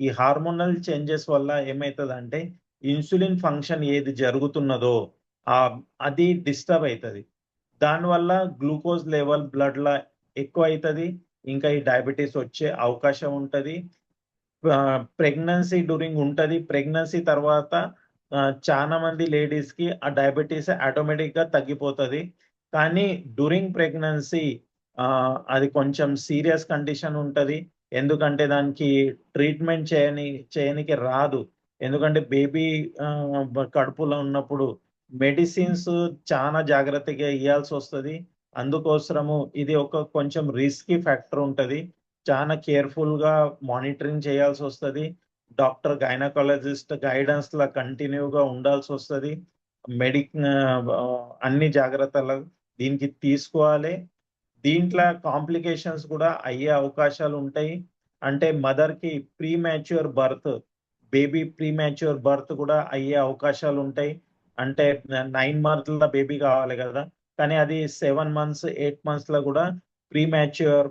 ఈ హార్మోనల్ చేంజెస్ వల్ల ఏమైతదంటే ఇన్సులిన్ ఫంక్షన్ ఏది జరుగుతున్నదో అది డిస్టర్బ్ అయితది. దానివల్ల గ్లూకోజ్ లెవెల్ బ్లడ్‌ల ఎక్కువైతది. ఇంకా ఈ డయాబెటిస్ వచ్చే అవకాశం ఉంటది. ప్రెగ్నెన్సీ డ్యూరింగ్ ఉంటది. ప్రెగ్నెన్సీ తర్వాత చానా మంది లేడీస్‌కి ఆ డయాబెటిస్ ఆటోమేటిక్‌గా తగ్గిపోతది. కానీ డ్యూరింగ్ ప్రెగ్నెన్సీ అది కొంచెం సీరియస్ కండిషన్ ఉంటది. ఎందుకంటే దానికి ట్రీట్మెంట్ చేయనీకి రాదు. ఎందుకంటే బేబీ కడుపులో ఉన్నప్పుడు మెడిసిన్స్ చానా జాగ్రత్తగా ఇయ్యాల్సొస్తది. అందుకోసరము ఇది ఒక కొంచెం రిస్కీ ఫ్యాక్టర్ ఉంటది. చానా కేర్‌ఫుల్‌గా మానిటరింగ్ చేయాల్సొస్తది. గైనకాలజిస్ట్ గైడెన్స్‌ల కంటిన్యూగా ఉండాల్సొస్తది. అన్ని జాగ్రత్తలు దీనికి తీసుకోవాలి. దీంట్ల కాంప్లికేషన్స్ కూడా అయ్యే అవకాశాలుంటాయి. అంటే మదర్‌కి బేబీ ప్రీమాచ్యూర్ బర్త్ కూడా అయ్యే అవకాశాలుంటాయి. అంటే 9 మంత్స్‌ల బేబీ కావాలి గదా! కానీ అది 7 మంత్స్, 8 మంత్స్‌లో గూడా ప్రీమాచ్యూర్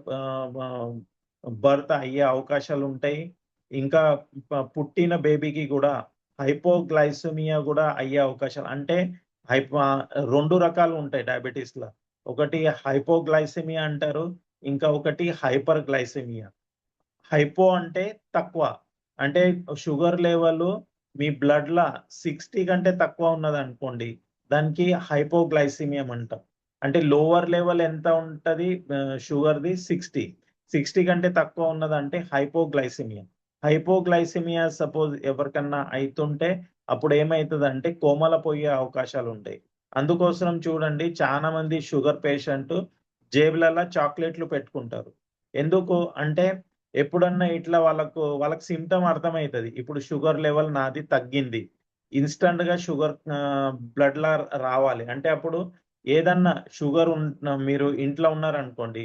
బర్త్ అయ్యే అవకాశాలుంటాయి. ఇంకా పుట్టిన బేబీకి గూడా హైపోగ్లైసిమియా కూడా అయ్యే అవకాశాలు, అంటే హైపో 2 రకాలు ఉంటాయి డయాబెటీస్‌లో. ఒకటి హైపోగ్లైసిమియా అంటారు. ఇంకా ఒకటి హైపర్ గ్లైసిమియా. హైపో అంటే తక్కువ. అంటే షుగర్ లెవెల్ మీ బ్లడ్‌ల 60 కంటే తక్కువ ఉన్నదనుకోండి, దానికి హైపోగ్లైసిమియం అంటాం. అంటే లోవర్ లెవెల్ ఎంత ఉంటది షుగర్‌ది 60. 60 కంటే తక్కువ ఉన్నదంటే హైపోగ్లైసిమియా. హైపోగ్లైసిమియా సపోజ్ ఎవరికన్నా అయితుంటే అప్పుడు ఏమైతదంటే కోమాల పోయే అవకాశాలుంటాయి. అందుకోసం చూడండి, చాలా మంది షుగర్ పేషెంట్ జేబులలో చాక్లెట్‌లు పెట్టుకుంటారు. ఎందుకు అంటే ఎప్పుడన్నా ఇట్లా వాళ్ళకి సింప్టమ్ అర్థమైతది. ఇప్పుడు షుగర్ లెవెల్ నాది తగ్గింది. ఇన్‌స్టంట్‌గా షుగర్ బ్లడ్‌ల రావాలి. అంటే అప్పుడు ఏదన్నా షుగర్ మీరు ఇంట్లో ఉన్నారనుకోండి,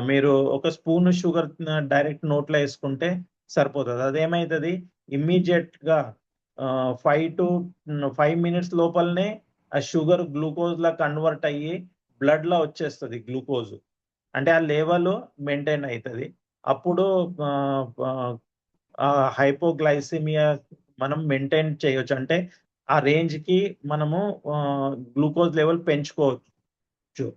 మీరు ఒక స్పూన్ షుగర్ డైరెక్ట్ నోట్లో యేసుకుంటే సరిపోతది. అదేమైతది ఇమ్మీడియేట్‌గా 5 మినిట్స్ లోపలనే ఆ షుగర్ గ్లూకోజ్‌లా కన్వర్ట్ అయ్యి బ్లడ్‌లో వచ్చేస్తది గ్లూకోజ్. అంటే ఆ లెవెల్ మెయింటైన్ అయితది. అప్పుడు ఆహ్, ఆహ్, హైపోగ్లైసిమియా మనం మెయింటైన్ చేయొచ్చు. అంటే ఆ రేంజ్‌కి మనము గ్లూకోజ్ లెవెల్ పెంచుకోవచ్చు.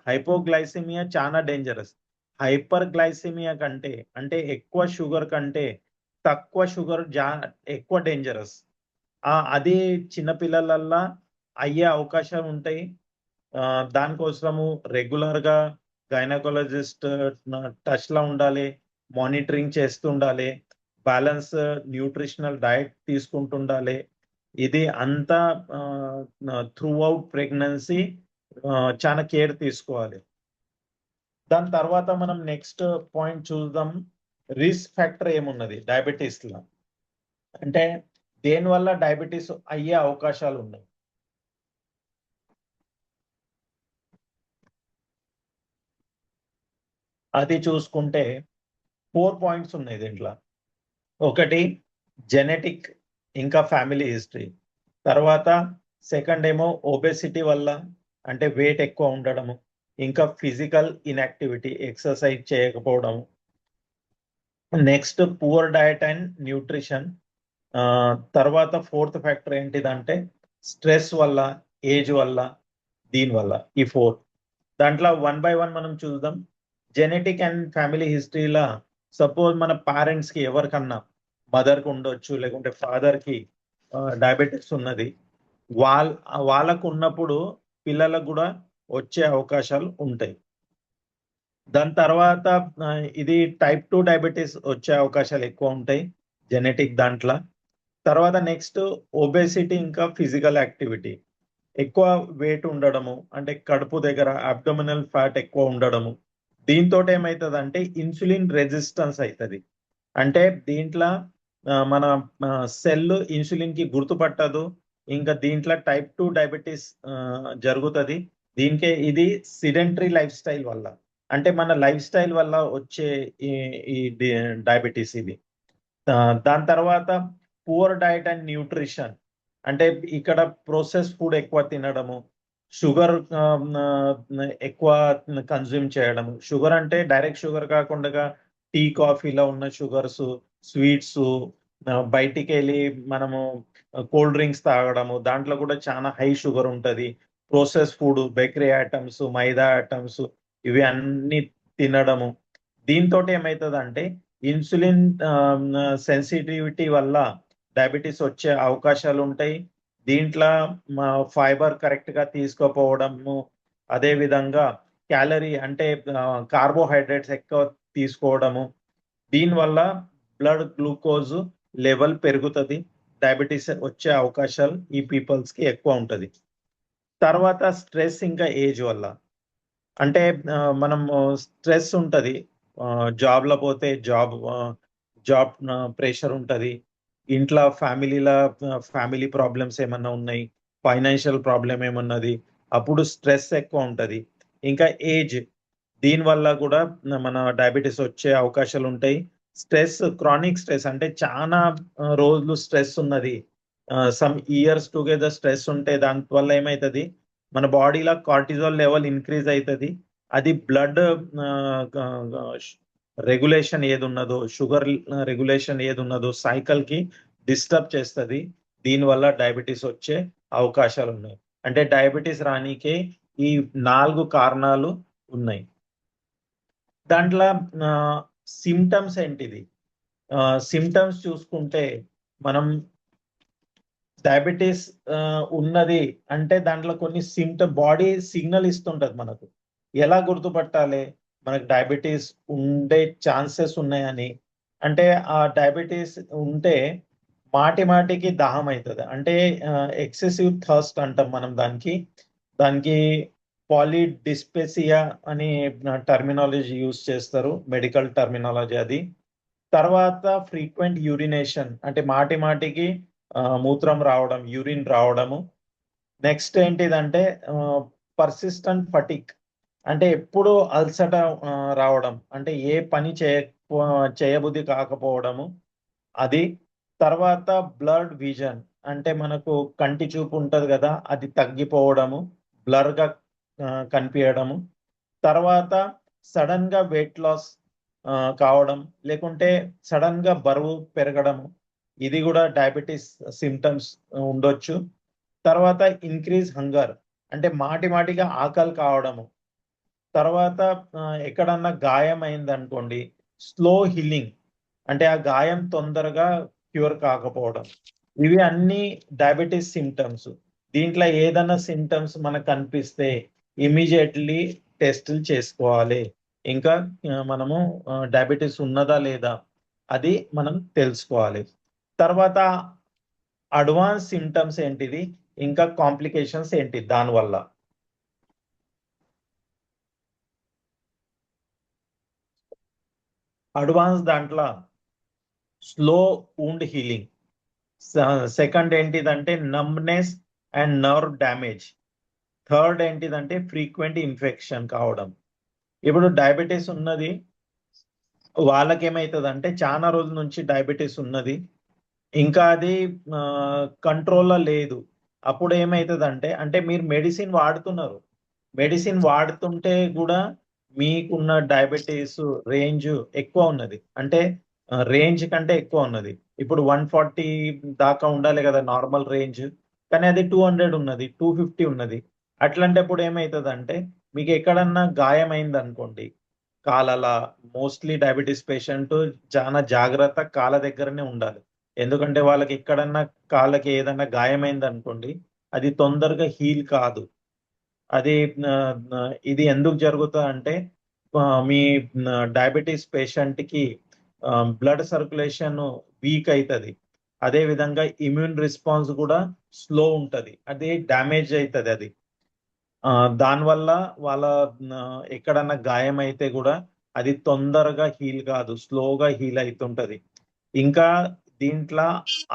హైపోగ్లైసిమియా చాలా డేంజరస్. హైపర్ గ్లైసిమియా కంటే, అంటే ఎక్కువ షుగర్ కంటే తక్కువ షుగర్ ఎక్కువ డేంజరస్. అది చిన్న పిల్లలల్లా అయ్యే అవకాశాలుంటాయి. దానికోసము రెగ్యులర్‌గా గైనకాలజిస్ట్ టచ్‌లో ఉండాలి. మానిటరింగ్ చేస్తుండాలి. బ్యాలెన్స్ న్యూట్రిషనల్ డైట్ తీసుకుంటుండాలి. ఇది అంతా త్రూ ఔట్ ప్రెగ్నెన్సీ చాలా కేర్ తీసుకోవాలి. దాని తర్వాత మనం నెక్స్ట్ పాయింట్ చూద్దాం. రిస్క్ ఫ్యాక్టర్ ఏమున్నది డయాబెటిస్‌ల. అంటే దేనివల్ల డయాబెటిస్ అయ్యే అవకాశాలున్నాయి. అది చూసుకుంటే 4 పాయింట్స్ ఉన్నాయి దీంట్ల. ఒకటి జెనెటిక్, ఇంకా ఫ్యామిలీ హిస్టరీ. తర్వాత సెకండ్ ఏమో ఒబెసిటీ వల్ల, అంటే వెయిట్ ఎక్కువ ఉండడము. ఇంకా ఫిజికల్ ఇన్‌యాక్టివిటీ, ఎక్సర్‌సైజ్ చేయకపోవడం. Next poor diet and nutrition. తర్వాత ఫోర్త్ ఫ్యాక్టర్ ఏంటిదంటే స్ట్రెస్ వల్ల, ఏజ్ వల్ల, దీనివల్ల ఈ 4. దాంట్లో వన్ బై వన్ మనం చూద్దాం. జెనెటిక్ అండ్ ఫ్యామిలీ హిస్టరీలా సపోజ్ మన పేరెంట్స్‌కి ఎవరికన్నా మదర్‌కి ఉండొచ్చు, లేకుంటే ఫాదర్‌కి డయాబెటిస్ ఉన్నది. వాళ్ళకున్నప్పుడు పిల్లలకు గూడా వచ్చే అవకాశాలు ఉంటాయి. దాని తర్వాత ఇది టైప్ 2 డయాబెటిస్ వచ్చే అవకాశాలు ఎక్కువ ఉంటాయి జెనెటిక్ దాంట్ల. తర్వాత నెక్స్ట్ ఒబెసిటీ ఇంకా ఫిజికల్ యాక్టివిటీ. ఎక్కువ వెయిట్ ఉండడము, అంటే కడుపు దగ్గర అబ్డోమినల్ ఫ్యాట్ ఎక్కువ ఉండడము. దీంతోటి ఏమైతదంటే ఇన్సులిన్ రెసిస్టెన్స్ అయితది. అంటే దీంట్ల మన సెల్ ఇన్సులిన్‌కి గుర్తుపట్టదు. ఇంకా దీంట్ల టైప్ 2 డయాబెటిస్ జరుగుతది. ఇది సిడెంటరీ లైఫ్ స్టైల్ వల్ల. అంటే మన లైఫ్ స్టైల్ వల్ల వచ్చే ఈ ఈ డి డయాబెటిస్ ఇది. దాని తర్వాత పూర్ డైట్ అండ్ న్యూట్రిషన్. అంటే ఇక్కడ ప్రాసెస్ ఫుడ్ ఎక్కువ తినడము, షుగర్ ఎక్కువ కన్జ్యూమ్ చేయడము. షుగర్ అంటే డైరెక్ట్ షుగర్ కాకుండగా టీ, కాఫీలో ఉన్న షుగర్సు, స్వీట్సు, బయటికెళ్ళి మనము కూల్ డ్రింక్స్ తాగడము. దాంట్లో కూడా చాలా హై షుగర్ ఉంటది. ప్రాసెస్ ఫుడ్, బేకరీ ఐటెమ్స్, మైదా ఐటెమ్స్ ఇవి అన్నీ తినడము. దీనితోటి ఏమైతదంటే ఇన్సులిన్ సెన్సిటివిటీ వల్ల డయాబెటిస్ వచ్చే అవకాశాలుంటాయి. దీంట్లో ఫైబర్ కరెక్ట్‌గా తీసుకోకపోవడము, అదే విధంగా క్యాలరీ అంటే కార్బోహైడ్రేట్స్ ఎక్కువ తీసుకోవడము. దీనివల్ల బ్లడ్ గ్లూకోజ్ లెవెల్ పెరుగుతది. డయాబెటిస్ వచ్చే అవకాశాలు ఈ పీపుల్స్‌కి ఎక్కువ ఉంటది. తర్వాత స్ట్రెస్ ఇంకా ఏజ్ వల్ల. అంటే మనము స్ట్రెస్ ఉంటది. జాబ్‌లో పోతే జాబ్ ప్రెషర్ ఉంటది. ఇంట్ల ఫ్యామిలీ ప్రాబ్లమ్స్ ఏమన్నా ఉన్నాయి. ఫైనాన్షియల్ ప్రాబ్లమ్ ఏమన్నది. అప్పుడు స్ట్రెస్ ఎక్కువ ఉంటది. ఇంకా ఏజ్, దీనివల్ల గూడా మన డయాబెటిస్ వచ్చే అవకాశాలుంటాయి. క్రానిక్ స్ట్రెస్ అంటే చానా రోజులు స్ట్రెస్ ఉన్నది. సమ్ ఇయర్స్ టుగెదర్ స్ట్రెస్ ఉంటే దాని వల్ల ఏమైతది, మన బాడీ‌ల కార్టిజాల్ లెవెల్ ఇంక్రీజ్ అయితది. అది బ్లడ్ ఆహ్, గ గ ష్ రెగ్యులేషన్ ఏదున్నదో, షుగర్ రెగ్యులేషన్ ఏదున్నదో సైకిల్‌కి డిస్టర్బ్ చేస్తుంది. దీనివల్ల డయాబెటీస్ వచ్చే అవకాశాలు ఉన్నాయి. అంటే డయాబెటీస్ రానీకే ఈ 4 కారణాలు ఉన్నాయి. దాంట్లో సిమ్టమ్స్ ఏంటిది? సిమ్టమ్స్ చూసుకుంటే మనం డయాబెటీస్ ఉన్నది అంటే దాంట్లో కొన్ని బాడీ సిగ్నల్ ఇస్తుంటది మనకు. ఎలా గుర్తుపట్టాలి మనకు డయాబెటీస్ ఉండే ఛాన్సెస్ ఉన్నాయని? అంటే ఆ డయాబెటీస్ ఉంటే మాటికి దాహం అవుతుంది. అంటే ఎక్సెసివ్ థర్స్ట్ అంటాం మనం దానికి. దానికి పాలిడిస్పెసియా అని టర్మినాలజీ యూజ్ చేస్తారు, మెడికల్ టర్మినాలజీ అది. తర్వాత ఫ్రీక్వెంట్ యూరినేషన్ అంటే మాటికి మూత్రం రావడం, యూరిన్ రావడము. నెక్స్ట్ ఏంటిదంటే పర్సిస్టెంట్ ఫటిక్ అంటే ఎప్పుడు అలసట రావడం, అంటే ఏ పని చేయబుద్ధి కాకపోవడము అది. తర్వాత బ్లర్డ్ విజన్ అంటే మనకు కంటి చూపు ఉంటది కదా, అది తగ్గిపోవడము, బ్లర్ గా కనిపించడము. తర్వాత సడన్ గా వెయిట్ లాస్ కావడం, లేకుంటే సడన్ గా బరువు పెరగడము, ఇది కూడా డయాబెటీస్ సిమ్టమ్స్ ఉండొచ్చు. తర్వాత ఇంక్రీజ్ హంగర్ అంటే మాటిగా ఆకలి కావడము. తర్వాత ఎక్కడన్నా గాయం అయింది అనుకోండి, స్లో హీలింగ్ అంటే ఆ గాయం తొందరగా క్యూర్ కాకపోవడం. ఇవి అన్ని డయాబెటీస్ సిమ్టమ్స్. దీంట్లో ఏదైనా సిమ్టమ్స్ మనకు కనిపిస్తే ఇమీడియట్లీ టెస్టులు చేసుకోవాలి. ఇంకా మనము డయాబెటీస్ ఉన్నదా లేదా అది మనం తెలుసుకోవాలి. తర్వాత అడ్వాన్స్ సిమ్టమ్స్ ఏంటిది, ఇంకా కాంప్లికేషన్స్ ఏంటి దానివల్ల? అడ్వాన్స్ దాంట్లో స్లో వూండ్ హీలింగ్, సెకండ్ ఏంటిదంటే numbness and nerve damage, third ఏంటిదంటే ఫ్రీక్వెంట్ ఇన్ఫెక్షన్ కావడం. ఇప్పుడు డయాబెటీస్ ఉన్నది వాళ్ళకి ఏమవుతుందంటే చాలా రోజుల నుంచి డయాబెటీస్ ఉన్నది, ఇంకా అది కంట్రోల్లో లేదు. అప్పుడు ఏమవుతుందంటే అంటే మీరు మెడిసిన్ వాడుతున్నారు, మెడిసిన్ వాడుతుంటే కూడా మీకున్న డయాబెటీస్ రేంజ్ ఎక్కువ ఉన్నది. అంటే రేంజ్ కంటే ఎక్కువ ఉన్నది. ఇప్పుడు 140 దాకా ఉండాలి కదా నార్మల్ రేంజ్, కానీ అది 200 ఉన్నది, 250 ఉన్నది. అట్లాంటప్పుడు ఏమవుతుందంటే మీకు ఎక్కడన్నా గాయం అయింది అనుకోండి కాలలా, మోస్ట్లీ డయాబెటీస్ పేషెంట్ చాలా జాగ్రత్త కాళ్ళ దగ్గరనే ఉండాలి. ఎందుకంటే వాళ్ళకి ఎక్కడన్నా కాళ్ళకి ఏదన్నా గాయమైంది అనుకోండి, అది తొందరగా హీల్ కాదు. అది ఇది ఎందుకు జరుగుతుంది అంటే మీ డయాబెటీస్ పేషెంట్ కి బ్లడ్ సర్క్యులేషన్ వీక్ అవుతుంది. అదే విధంగా ఇమ్యూన్ రెస్పాన్స్ కూడా స్లో ఉంటది, అది డ్యామేజ్ అవుతుంది. అది దానివల్ల వాళ్ళ ఎక్కడన్నా గాయం అయితే కూడా అది తొందరగా హీల్ కాదు, స్లోగా హీల్ అవుతుంటది. ఇంకా దీంట్లో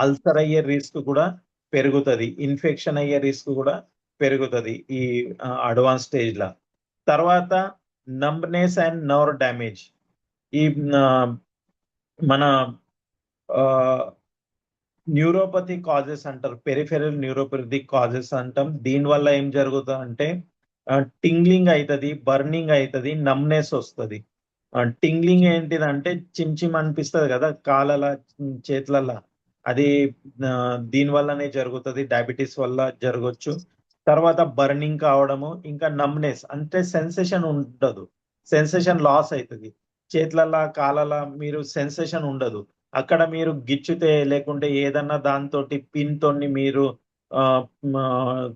అల్సర్ అయ్యే రిస్క్ కూడా పెరుగుతుంది, ఇన్ఫెక్షన్ అయ్యే రిస్క్ కూడా పెరుగుతుంది ఈ అడ్వాన్స్ స్టేజ్ లా. తర్వాత నంబ్నెస్ అండ్ నర్వ్ డ్యామేజ్, ఈ మన న్యూరోపతి కాజెస్ అంటారు, పెరిఫెరల్ న్యూరోపతి కాజెస్ అంటాం. దీనివల్ల ఏం జరుగుతుంది అంటే టింగ్లింగ్ అవుతుంది, బర్నింగ్ అవుతుంది, నమ్నెస్ వస్తుంది. టింగ్లింగ్ ఏంటిదంటే చిమ్ అనిపిస్తుంది కదా కాళ్ళ చేతులలో, అది దీని వల్లనే జరుగుతుంది, డయాబెటీస్ వల్ల జరగవచ్చు. తర్వాత బర్నింగ్ కావడము, ఇంకా నమ్నెస్ అంటే సెన్సేషన్ ఉండదు, సెన్సేషన్ లాస్ అవుతుంది. చేతులలో కాళ్ళ మీరు సెన్సేషన్ ఉండదు. అక్కడ మీరు గిచ్చితే లేకుంటే ఏదన్నా దాంతో పిన్ తోని మీరు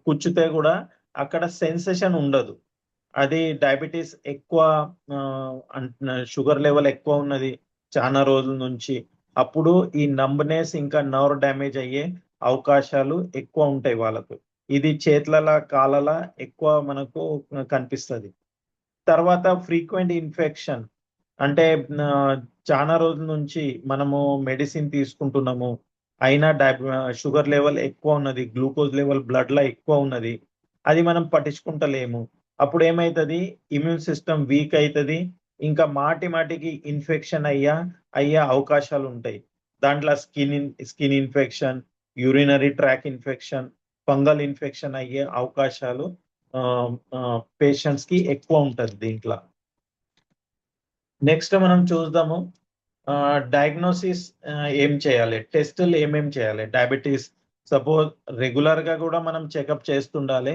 కూర్చుతే కూడా అక్కడ సెన్సేషన్ ఉండదు. అది డయాబెటీస్ ఎక్కువ, షుగర్ లెవెల్ ఎక్కువ ఉన్నది చాలా రోజుల నుంచి, అప్పుడు ఈ నంబ్నెస్ ఇంకా నర్వ్ డ్యామేజ్ అయ్యే అవకాశాలు ఎక్కువ ఉంటాయి వాళ్ళకు. ఇది చేతుల కాళ్ళ ఎక్కువ మనకు కనిపిస్తుంది. తర్వాత ఫ్రీక్వెంట్ ఇన్ఫెక్షన్ అంటే చాలా రోజుల నుంచి మనము మెడిసిన్ తీసుకుంటున్నాము, అయినా షుగర్ లెవెల్ ఎక్కువ ఉన్నది, గ్లూకోజ్ లెవెల్ బ్లడ్ లో ఎక్కువ ఉన్నది, అది మనం పట్టించుకుంటలేము. అప్పుడు ఏమవుతుంది, ఇమ్యూన్ సిస్టమ్ వీక్ అవుతుంది, ఇంకా మాటికి ఇన్ఫెక్షన్ అయ్యే అవకాశాలు ఉంటాయి. దాంట్లో skin infection, urinary tract infection, fungal infection అయ్యే అవకాశాలు పేషెంట్స్ కి ఎక్కువ ఉంటది దీంట్లో. నెక్స్ట్ మనం చూద్దాము డయాగ్నోసిస్ ఏం చేయాలి, టెస్టులు ఏమేం చేయాలి? డయాబెటీస్ సపోజ్ రెగ్యులర్గా కూడా మనం చెకప్ చేస్తుండాలి,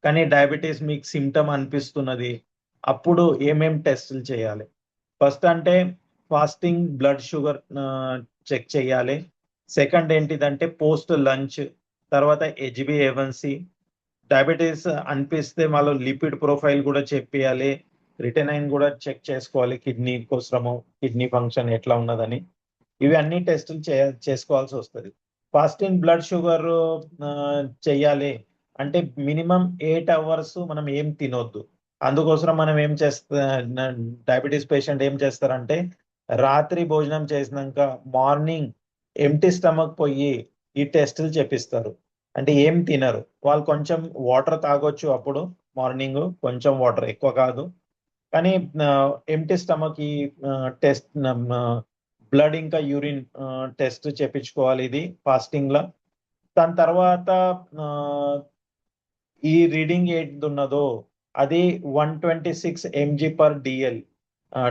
కానీ డయాబెటీస్ మీకు సిమ్టమ్ అనిపిస్తున్నది, అప్పుడు ఏమేం టెస్టులు చేయాలి? ఫస్ట్ అంటే ఫాస్టింగ్ బ్లడ్ షుగర్ చెక్ చేయాలి. సెకండ్ ఏంటిదంటే పోస్ట్ లంచ్, తర్వాత హెచ్బిఏవన్సి. డయాబెటీస్ అనిపిస్తే వాళ్ళు లిపిడ్ ప్రొఫైల్ కూడా చెప్పేయాలి, క్రిటెనైన్ కూడా చెక్ చేసుకోవాలి, కిడ్నీ కోసము కిడ్నీ ఫంక్షన్ ఎట్లా ఉన్నదని. ఇవి అన్ని టెస్టులు చేసుకోవాల్సి వస్తుంది. ఫాస్టింగ్ బ్లడ్ షుగర్ చెయ్యాలి అంటే మినిమం 8 అవర్స్ మనం ఏం తినొద్దు. అందుకోసం మనం ఏం డయాబెటీస్ పేషెంట్ ఏం చేస్తారంటే రాత్రి భోజనం చేసినాక మార్నింగ్ ఎంటీ స్టమక్ పోయి ఈ టెస్టులు చేపిస్తారు. అంటే ఏం తినరు వాళ్ళు, కొంచెం వాటర్ తాగొచ్చు అప్పుడు, మార్నింగ్ కొంచెం వాటర్, ఎక్కువ కాదు. కానీ ఎంటీ స్టమక్ ఈ టెస్ట్ బ్లడ్ ఇంకా యూరిన్ టెస్ట్ చేపించుకోవాలి ఇది ఫాస్టింగ్ లా. దాని తర్వాత ఈ రీడింగ్ ఏది ఉన్నదో అది 126 mg/dl,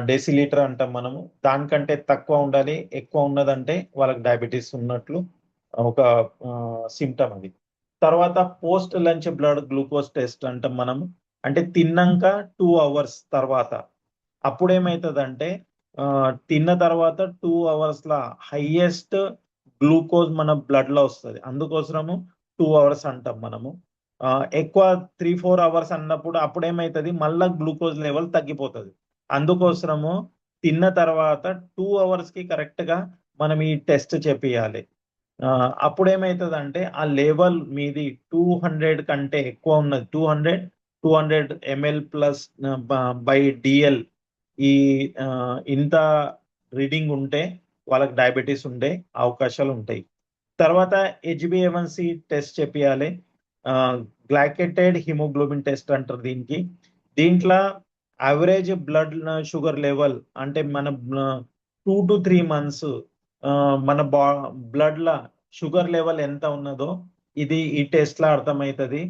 డెసిలీటర్ అంటాం మనము. దానికంటే తక్కువ ఉండాలి, ఎక్కువ ఉన్నదంటే వాళ్ళకి డయాబెటీస్ ఉన్నట్లు ఒక సిమ్టమ్ అది. తర్వాత post lunch blood glucose test అంటాం మనము. అంటే తిన్నాక 2 అవర్స్ తర్వాత. అప్పుడు ఏమవుతుందంటే తిన్న తర్వాత 2 అవర్స్ లా హైయెస్ట్ గ్లూకోజ్ మన బ్లడ్ లో వస్తుంది, అందుకోసము 2 అవర్స్ అంటాం మనము. ఎక్కువ 3-4 అవర్స్ అన్నప్పుడు అప్పుడు ఏమవుతుంది, మళ్ళా గ్లూకోజ్ లెవెల్ తగ్గిపోతుంది. అందుకోసము తిన్న తర్వాత 2 అవర్స్ కి కరెక్ట్ గా మనం ఈ టెస్ట్ చేపియాలి. అప్పుడు ఏమవుతుంది అంటే ఆ లెవెల్ మీది 200 కంటే ఎక్కువ ఉన్నది, 200 ml ప్లస్ బై డిఎల్, ఈ ఇంత రీడింగ్ ఉంటే వాళ్ళకి డయాబెటీస్ ఉండే అవకాశాలు ఉంటాయి. తర్వాత హెచ్బిఏవన్సి టెస్ట్ చేపియాలి, గ్లైకేటెడ్ హిమోగ్లోబిన్ టెస్ట్ అంటారు దీనికి. దీంట్లో యావరేజ్ బ్లడ్ షుగర్ లెవెల్ అంటే మన 2 to 3 months మన బ్లడ్ లా షుగర్ లెవెల్ ఎంత ఉన్నదో ఇది ఈ టెస్ట్ లా అర్థమవుతుంది.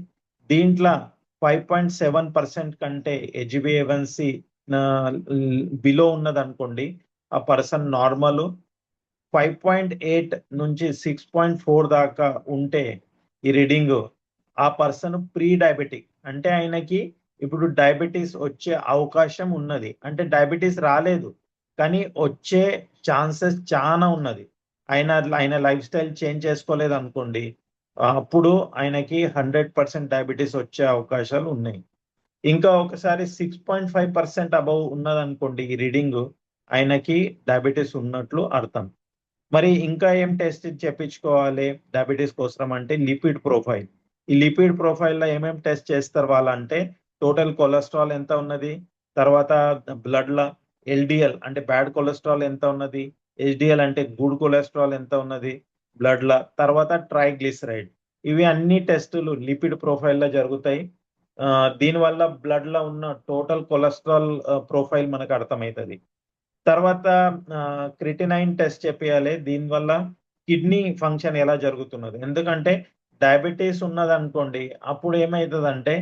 దీంట్లో 5.7% కంటే హెచ్బిఏవన్సి బిలో ఉన్నది అనుకోండి, ఆ పర్సన్ నార్మల్. 5.8 నుంచి 6.4 దాకా ఉంటే ఈ రీడింగ్, ఆ పర్సన్ ప్రీ డయాబెటిక్, అంటే ఆయనకి ఇప్పుడు డయాబెటీస్ వచ్చే అవకాశం ఉన్నది. అంటే డయాబెటీస్ రాలేదు కానీ వచ్చే ఛాన్సెస్ చాలా ఉన్నది. ఆయన లైఫ్ స్టైల్ చేంజ్ చేసుకోలేదు అనుకోండి, అప్పుడు ఆయనకి 100% డయాబెటీస్ వచ్చే అవకాశాలు ఉన్నాయి. ఇంకా ఒకసారి 6.5% అబౌవ్ ఉన్నదనుకోండి ఈ రీడింగ్, ఆయనకి డయాబెటీస్ ఉన్నట్లు అర్థం. మరి ఇంకా ఏం టెస్ట్ చేపించుకోవాలి డయాబెటీస్ కోసం అంటే లిపిడ్ ప్రొఫైల్. ఈ లిపిడ్ ప్రొఫైల్లో ఏమేమి టెస్ట్ చేస్తారు వాళ్ళంటే టోటల్ కొలెస్ట్రాల్ ఎంత ఉన్నది, తర్వాత బ్లడ్ లా ఎల్డిఎల్ అంటే బ్యాడ్ కొలెస్ట్రాల్ ఎంత ఉన్నది, హెచ్డిఎల్ అంటే గుడ్ కొలెస్ట్రాల్ ఎంత ఉన్నది బ్లడ్ లా, తర్వాత ట్రైగ్లిసరైడ్. ఇవి అన్ని టెస్టులు లిపిడ్ ప్రొఫైల్లో జరుగుతాయి. దీనివల్ల బ్లడ్ లో ఉన్న టోటల్ కొలెస్ట్రాల్ ప్రొఫైల్ మనకు అర్థమవుతుంది. తర్వాత క్రిటినైన్ టెస్ట్ చేపియాలి, దీనివల్ల కిడ్నీ ఫంక్షన్ ఎలా జరుగుతున్నది. ఎందుకంటే డయాబెటీస్ ఉన్నది అనుకోండి, అప్పుడు ఏమవుతుందంటే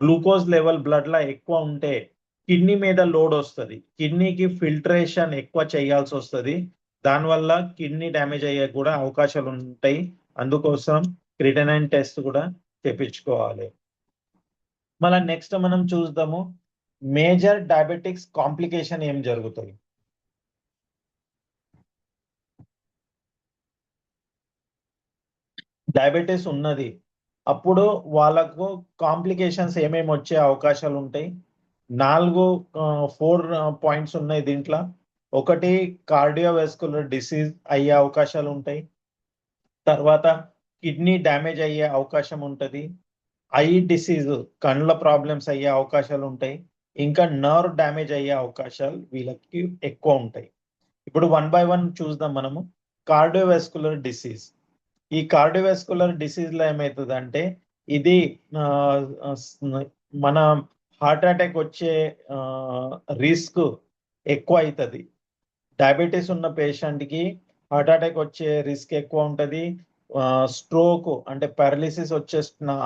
గ్లూకోజ్ లెవెల్ బ్లడ్ లో ఎక్కువ ఉంటే కిడ్నీ మీద లోడ్ వస్తుంది, కిడ్నీకి ఫిల్టరేషన్ ఎక్కువ చేయాల్సి వస్తుంది, దానివల్ల కిడ్నీ డ్యామేజ్ అయ్యే కూడా అవకాశాలు ఉంటాయి. అందుకోసం క్రిటినైన్ టెస్ట్ కూడా చేపించుకోవాలి. మళ్ళీ నెక్స్ట్ మనం చూద్దాము మేజర్ డయాబెటిక్స్ కాంప్లికేషన్ ఏం జరుగుతాయి. డయాబెటీస్ ఉన్నది అప్పుడు వాళ్ళకు కాంప్లికేషన్స్ ఏమేమి వచ్చే అవకాశాలు ఉంటాయి. 4 పాయింట్స్ ఉన్నాయి దీంట్లో. ఒకటి కార్డియోవాస్కులర్ డిసీజ్ అయ్యే అవకాశాలు ఉంటాయి, తర్వాత కిడ్నీ డ్యామేజ్ అయ్యే అవకాశం ఉంటుంది, ఐ డిసీజ్ కళ్ళ ప్రాబ్లమ్స్ అయ్యే అవకాశాలు ఉంటాయి, ఇంకా నర్వ్ డ్యామేజ్ అయ్యే అవకాశాలు వీళ్ళకి ఎక్కువ ఉంటాయి. ఇప్పుడు 1 by 1 చూద్దాం మనము. Cardiovascular disease. ఈ కార్డియోవాస్కులర్ డిసీజ్ లో ఏమవుతుందంటే ఇది మన హార్ట్ అటాక్ వచ్చే రిస్క్ ఎక్కువ అవుతుంది. డయాబెటీస్ ఉన్న పేషెంట్ కి హార్ట్ అటాక్ వచ్చే రిస్క్ ఎక్కువ ఉంటుంది, స్ట్రోక్ అంటే పారాలిసిస్ వచ్చే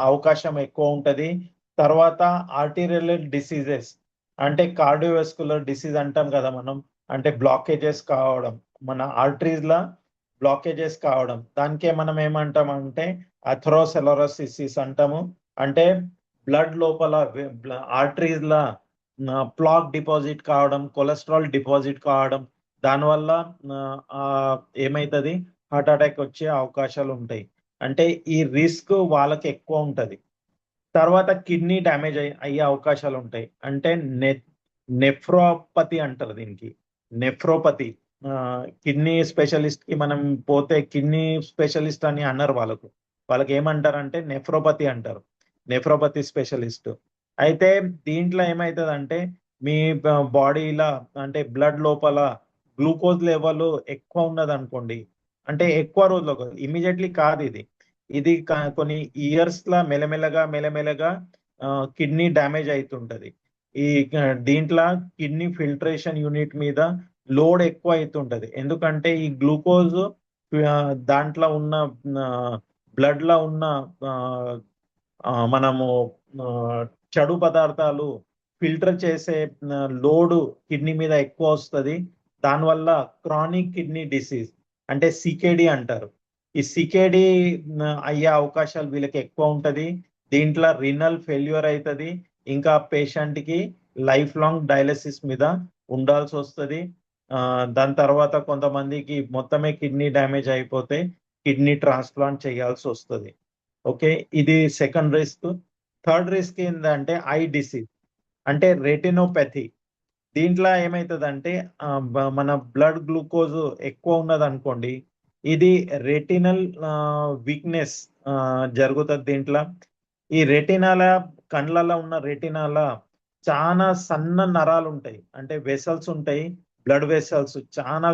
అవకాశం ఎక్కువ ఉంటుంది. తర్వాత ఆర్టీరియల్ డిసీజెస్ అంటే కార్డియోవాస్కులర్ డిసీజ్ అంటాం కదా మనం, అంటే బ్లాకేజెస్ కావడం, మన ఆర్టరీస్ లా బ్లాకేజెస్ కావడం, దానికే మనం ఏమంటామంటే అథెరోస్క్లెరోసిస్ అంటాము. అంటే బ్లడ్ లోపల ఆర్టరీస్ లా ప్లాక్ డిపాజిట్ కావడం, కొలెస్ట్రాల్ డిపాజిట్ కావడం, దానివల్ల ఏమైతుంది, హార్ట్ అటాక్ వచ్చే అవకాశాలు ఉంటాయి. అంటే ఈ రిస్క్ వాళ్ళకి ఎక్కువ ఉంటది. తర్వాత కిడ్నీ డ్యామేజ్ అయ్యే అవకాశాలు ఉంటాయి. అంటే నెఫ్రోపతి అంటారు దీనికి. నెఫ్రోపతి కిడ్నీ స్పెషలిస్ట్ కి మనం పోతే కిడ్నీ స్పెషలిస్ట్ అని అన్నారు వాళ్ళకి ఏమంటారంటే నెఫ్రోపతి అంటారు, నెఫ్రోపతి స్పెషలిస్ట్. అయితే దీంట్లో ఏమవుతుందంటే మీ బాడీలో అంటే బ్లడ్ లోపల గ్లూకోజ్ లెవెల్ ఎక్కువ ఉన్నది అనుకోండి, అంటే ఎక్కువ రోజులు ఇమీడియట్లీ కాదు ఇది, ఇది కొన్ని ఇయర్స్ లా మెల్లమెల్లగా కిడ్నీ డ్యామేజ్ అవుతుంటది. ఈ దీంట్లో కిడ్నీ ఫిల్టరేషన్ యూనిట్ మీద లోడ్ ఎక్కువ అవుతుంటది. ఎందుకంటే ఈ గ్లూకోజ్ దాంట్లో ఉన్న బ్లడ్ లో ఉన్న మనము చెడు పదార్థాలు ఫిల్టర్ చేసే లోడు కిడ్నీ మీద ఎక్కువ వస్తుంది. దానివల్ల క్రానిక్ కిడ్నీ డిసీజ్ అంటే సికేడి అంటారు. ఈ సికేడి అయ్యే అవకాశాలు వీళ్ళకి ఎక్కువ ఉంటది. దీంట్లో రినల్ ఫెయిల్యూర్ అవుతుంది. ఇంకా పేషెంట్ కి లైఫ్ లాంగ్ డయాలసిస్ మీద ఉండాల్సి వస్తుంది. దాని తర్వాత కొంతమందికి మొత్తమే కిడ్నీ డ్యామేజ్ అయిపోతే కిడ్నీ ట్రాన్స్ప్లాంట్ చేయాల్సి వస్తుంది. ఓకే, ఇది సెకండ్ రిస్క్. థర్డ్ రిస్క్ ఏంటంటే ఐ డిసీజ్ అంటే రెటినోపతి. దీంట్లో ఏమవుతుందంటే మన బ్లడ్ గ్లూకోజ్ ఎక్కువ ఉన్నది అనుకోండి, ఇది రెటినల్ వీక్నెస్ జరుగుతుంది దీంట్లో. ఈ రెటినాల కండ్లలో ఉన్న రెటినాల చాలా సన్న నరాలు ఉంటాయి, అంటే వెసల్స్ ఉంటాయి, బ్లడ్ వెసల్స్ చాలా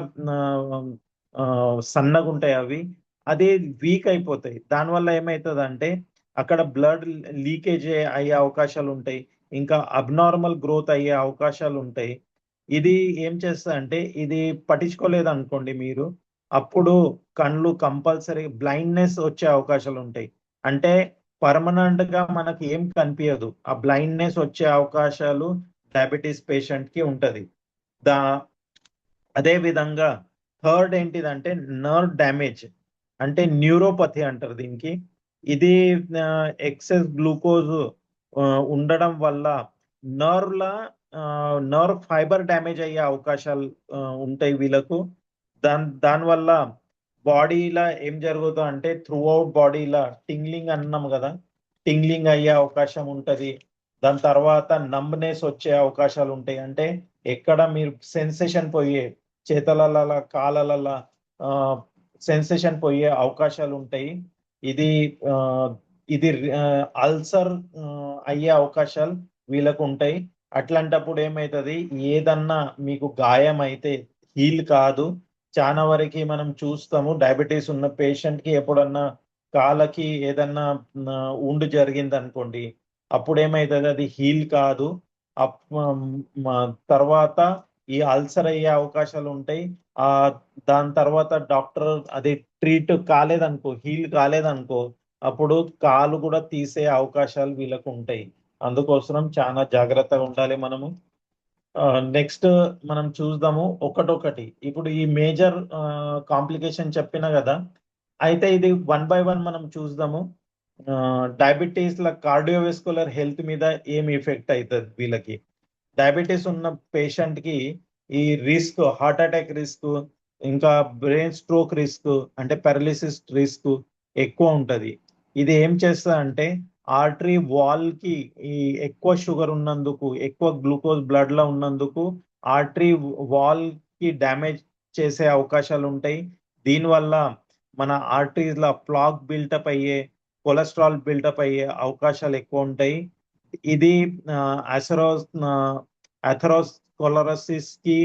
సన్నగా ఉంటాయి అవి. అది వీక్ అయిపోతాయి. దానివల్ల ఏమవుతుంది అంటే అక్కడ బ్లడ్ లీకేజ్ అయ్యే అవకాశాలు ఉంటాయి, ఇంకా అబ్నార్మల్ గ్రోత్ అయ్యే అవకాశాలు ఉంటాయి. ఇది ఏం చేస్తా అంటే ఇది పట్టించుకోలేదు అనుకోండి మీరు, అప్పుడు కళ్ళు కంపల్సరీ బ్లైండ్నెస్ వచ్చే అవకాశాలు ఉంటాయి. అంటే పర్మనెంట్ గా మనకి ఏం కనిపించదు, ఆ బ్లైండ్నెస్ వచ్చే అవకాశాలు డయాబెటీస్ పేషెంట్ కి ఉంటది. దా అదే విధంగా థర్డ్ ఏంటిదంటే నర్వ్ డ్యామేజ్ అంటే న్యూరోపతి అంటారు దీనికి. ఇది ఎక్సెస్ గ్లూకోజ్ ఉండడం వల్ల నర్వ్ల నర్వ్ ఫైబర్ డ్యామేజ్ అయ్యే అవకాశాలు ఉంటాయి వీళ్ళకు. దానివల్ల బాడీలో ఏం జరుగుతుంది అంటే త్రూ అవుట్ బాడీలో టింగ్లింగ్ అన్నాం కదా, టింగ్లింగ్ అయ్యే అవకాశం ఉంటది. దాని తర్వాత నంబ్నెస్ వచ్చే అవకాశాలు ఉంటాయి. అంటే ఎక్కడ మీరు సెన్సేషన్ పోయే చేతుల కాళ్ళ సెన్సేషన్ పోయే అవకాశాలు ఉంటాయి. ఇది ఇది అల్సర్ అయ్యే అవకాశాలు వీళ్ళకు ఉంటాయి. అట్లాంటప్పుడు ఏమవుతుంది, ఏదన్నా మీకు గాయం అయితే హీల్ కాదు. చాలా వరకు మనం చూస్తాము డయాబెటీస్ ఉన్న పేషెంట్ కి ఎప్పుడన్నా కాళ్ళకి ఏదన్నా ఉండు జరిగింది అనుకోండి, అప్పుడు ఏమవుతుంది అది హీల్ కాదు. తర్వాత ఈ అల్సర్ అయ్యే అవకాశాలు ఉంటాయి. ఆ దాని తర్వాత డాక్టర్ అది ట్రీట్ కాలేదనుకో, హీల్ కాలేదనుకో, అప్పుడు కాలు కూడా తీసే అవకాశాలు వీళ్ళకు ఉంటాయి. అందుకోసం చాలా జాగ్రత్తగా ఉండాలి మనము. నెక్స్ట్ మనం చూద్దాము ఒకటొకటి. ఇప్పుడు ఈ మేజర్ కాంప్లికేషన్ చెప్పిన కదా, అయితే ఇది వన్ బై వన్ మనం చూద్దాము. డయాబెటీస్ ల కార్డియోవెస్కులర్ హెల్త్ మీద ఏం ఎఫెక్ట్ అవుతుంది వీళ్ళకి. డయాబెటీస్ ఉన్న పేషెంట్ కి ఈ రిస్క్, హార్ట్ అటాక్ రిస్క్, ఇంకా బ్రెయిన్ స్ట్రోక్ రిస్క్ అంటే పారాలిసిస్ రిస్క్ ఎక్కువ ఉంటది. ఇది ఏం చేస్తుంది అంటే ఆర్టరీ వాల్ కి ఈ ఎక్కువ షుగర్ ఉన్నందుకు, ఎక్కువ గ్లూకోజ్ బ్లడ్ లో ఉన్నందుకు ఆర్టరీ వాల్ కి డ్యామేజ్ చేసే అవకాశాలు ఉంటాయి. దీనివల్ల మన ఆర్టరీస్ లో ప్లాక్ బిల్టప్ అయ్యే, కొలెస్ట్రాల్ బిల్టప్ అయ్యే అవకాశాలు ఎక్కువ ఉంటాయి. ఇది అథెరోస్క్లెరోసిస్ కి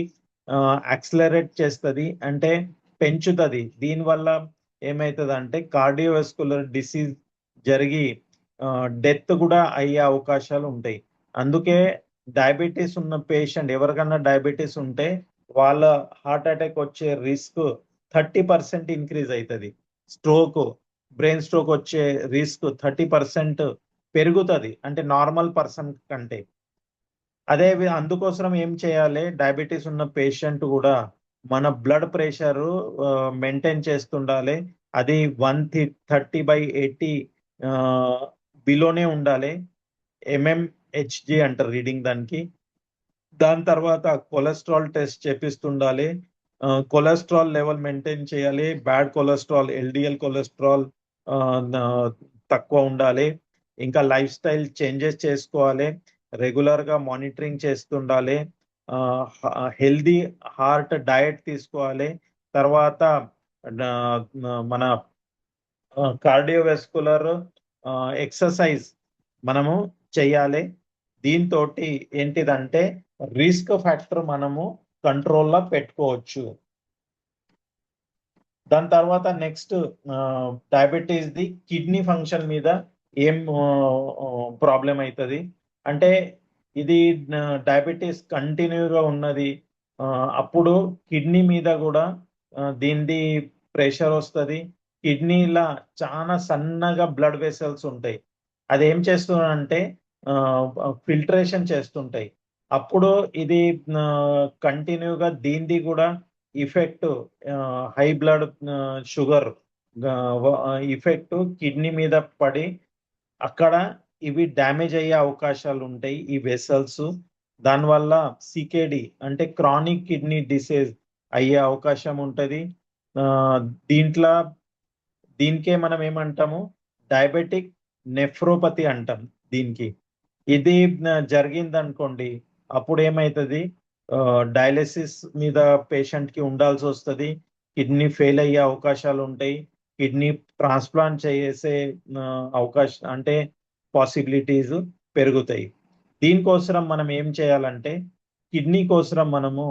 యాక్సిలరేట్ చేస్తుంది, అంటే పెంచుతుంది. దీనివల్ల ఏమవుతుంది అంటే కార్డియోవెస్కులర్ డిసీజ్ జరిగి డెత్ కూడా అయ్యే అవకాశాలు ఉంటాయి. అందుకే డయాబెటీస్ ఉన్న పేషెంట్ ఎవరికన్నా డయాబెటీస్ ఉంటే వాళ్ళ హార్ట్ అటాక్ వచ్చే రిస్క్ 30% ఇంక్రీజ్ అవుతుంది. స్ట్రోక్, బ్రెయిన్ స్ట్రోక్ వచ్చే రిస్క్ 30% పెరుగుతుంది, అంటే నార్మల్ పర్సన్ కంటే. అందుకోసం ఏం చేయాలి, డయాబెటీస్ ఉన్న పేషెంట్ కూడా మన బ్లడ్ ప్రెషర్ మెయింటైన్ చేస్తుండాలి. అది 130/80 బిలోనే ఉండాలి. MMHg అంటారు రీడింగ్ దానికి. దాని తర్వాత కొలెస్ట్రాల్ టెస్ట్ చేపిస్తుండాలి. కొలెస్ట్రాల్ లెవెల్ మెయింటైన్ చేయాలి. బ్యాడ్ కొలెస్ట్రాల్, LDL కొలెస్ట్రాల్ తక్కువ ఉండాలి. ఇంకా లైఫ్ స్టైల్ చేంజెస్ చేసుకోవాలి. రెగ్యులర్ గా మానిటరింగ్ చేస్తుండాలి. హెల్దీ హార్ట్ డయట్ తీసుకోవాలి. తర్వాత మన కార్డియోవెస్కులర్ ఎక్సర్సైజ్ మనము చెయ్యాలి. దీంతో ఏంటిదంటే రిస్క్ ఫ్యాక్టర్ మనము కంట్రోల్లో పెట్టుకోవచ్చు. దాని తర్వాత next diabetes the kidney function మీద ఏం ప్రాబ్లం అవుతుంది అంటే, ఇది డయాబెటీస్ కంటిన్యూగా ఉన్నది, అప్పుడు కిడ్నీ మీద కూడా దీనిది ప్రెషర్ వస్తుంది. కిడ్నీలా చాలా సన్నగా బ్లడ్ వెసల్స్ ఉంటాయి. అది ఏం చేస్తుందంటే ఫిల్టరేషన్ చేస్తుంటాయి. అప్పుడు ఇది కంటిన్యూగా దీనిది కూడా effect, high blood sugar effect kidney మీద పడి అక్కడ ఇవి డ్యామేజ్ అయ్యే అవకాశాలు ఉంటాయి ఈ వెసల్స్. దానివల్ల సికేడి అంటే క్రానిక్ కిడ్నీ డిసీజ్ అయ్యే అవకాశం ఉంటుంది. దీనికే మనం ఏమంటాము, డయాబెటిక్ నెఫ్రోపతి అంటాం దీనికి. ఇది జరిగింది అనుకోండి, అప్పుడు ఏమవుతుంది, డయాలిసిస్ మీద పేషెంట్ కి ఉండాల్సి వస్తుంది. కిడ్నీ ఫెయిల్ అయ్యే అవకాశాలు ఉంటాయి. కిడ్నీ ట్రాన్స్ప్లాంట్ చేసే అవకాశం అంటే పాసిబిలిటీస్ పెరుగుతాయి. దీనికోసం మనం ఏం చేయాలంటే, కిడ్నీ కోసం మనము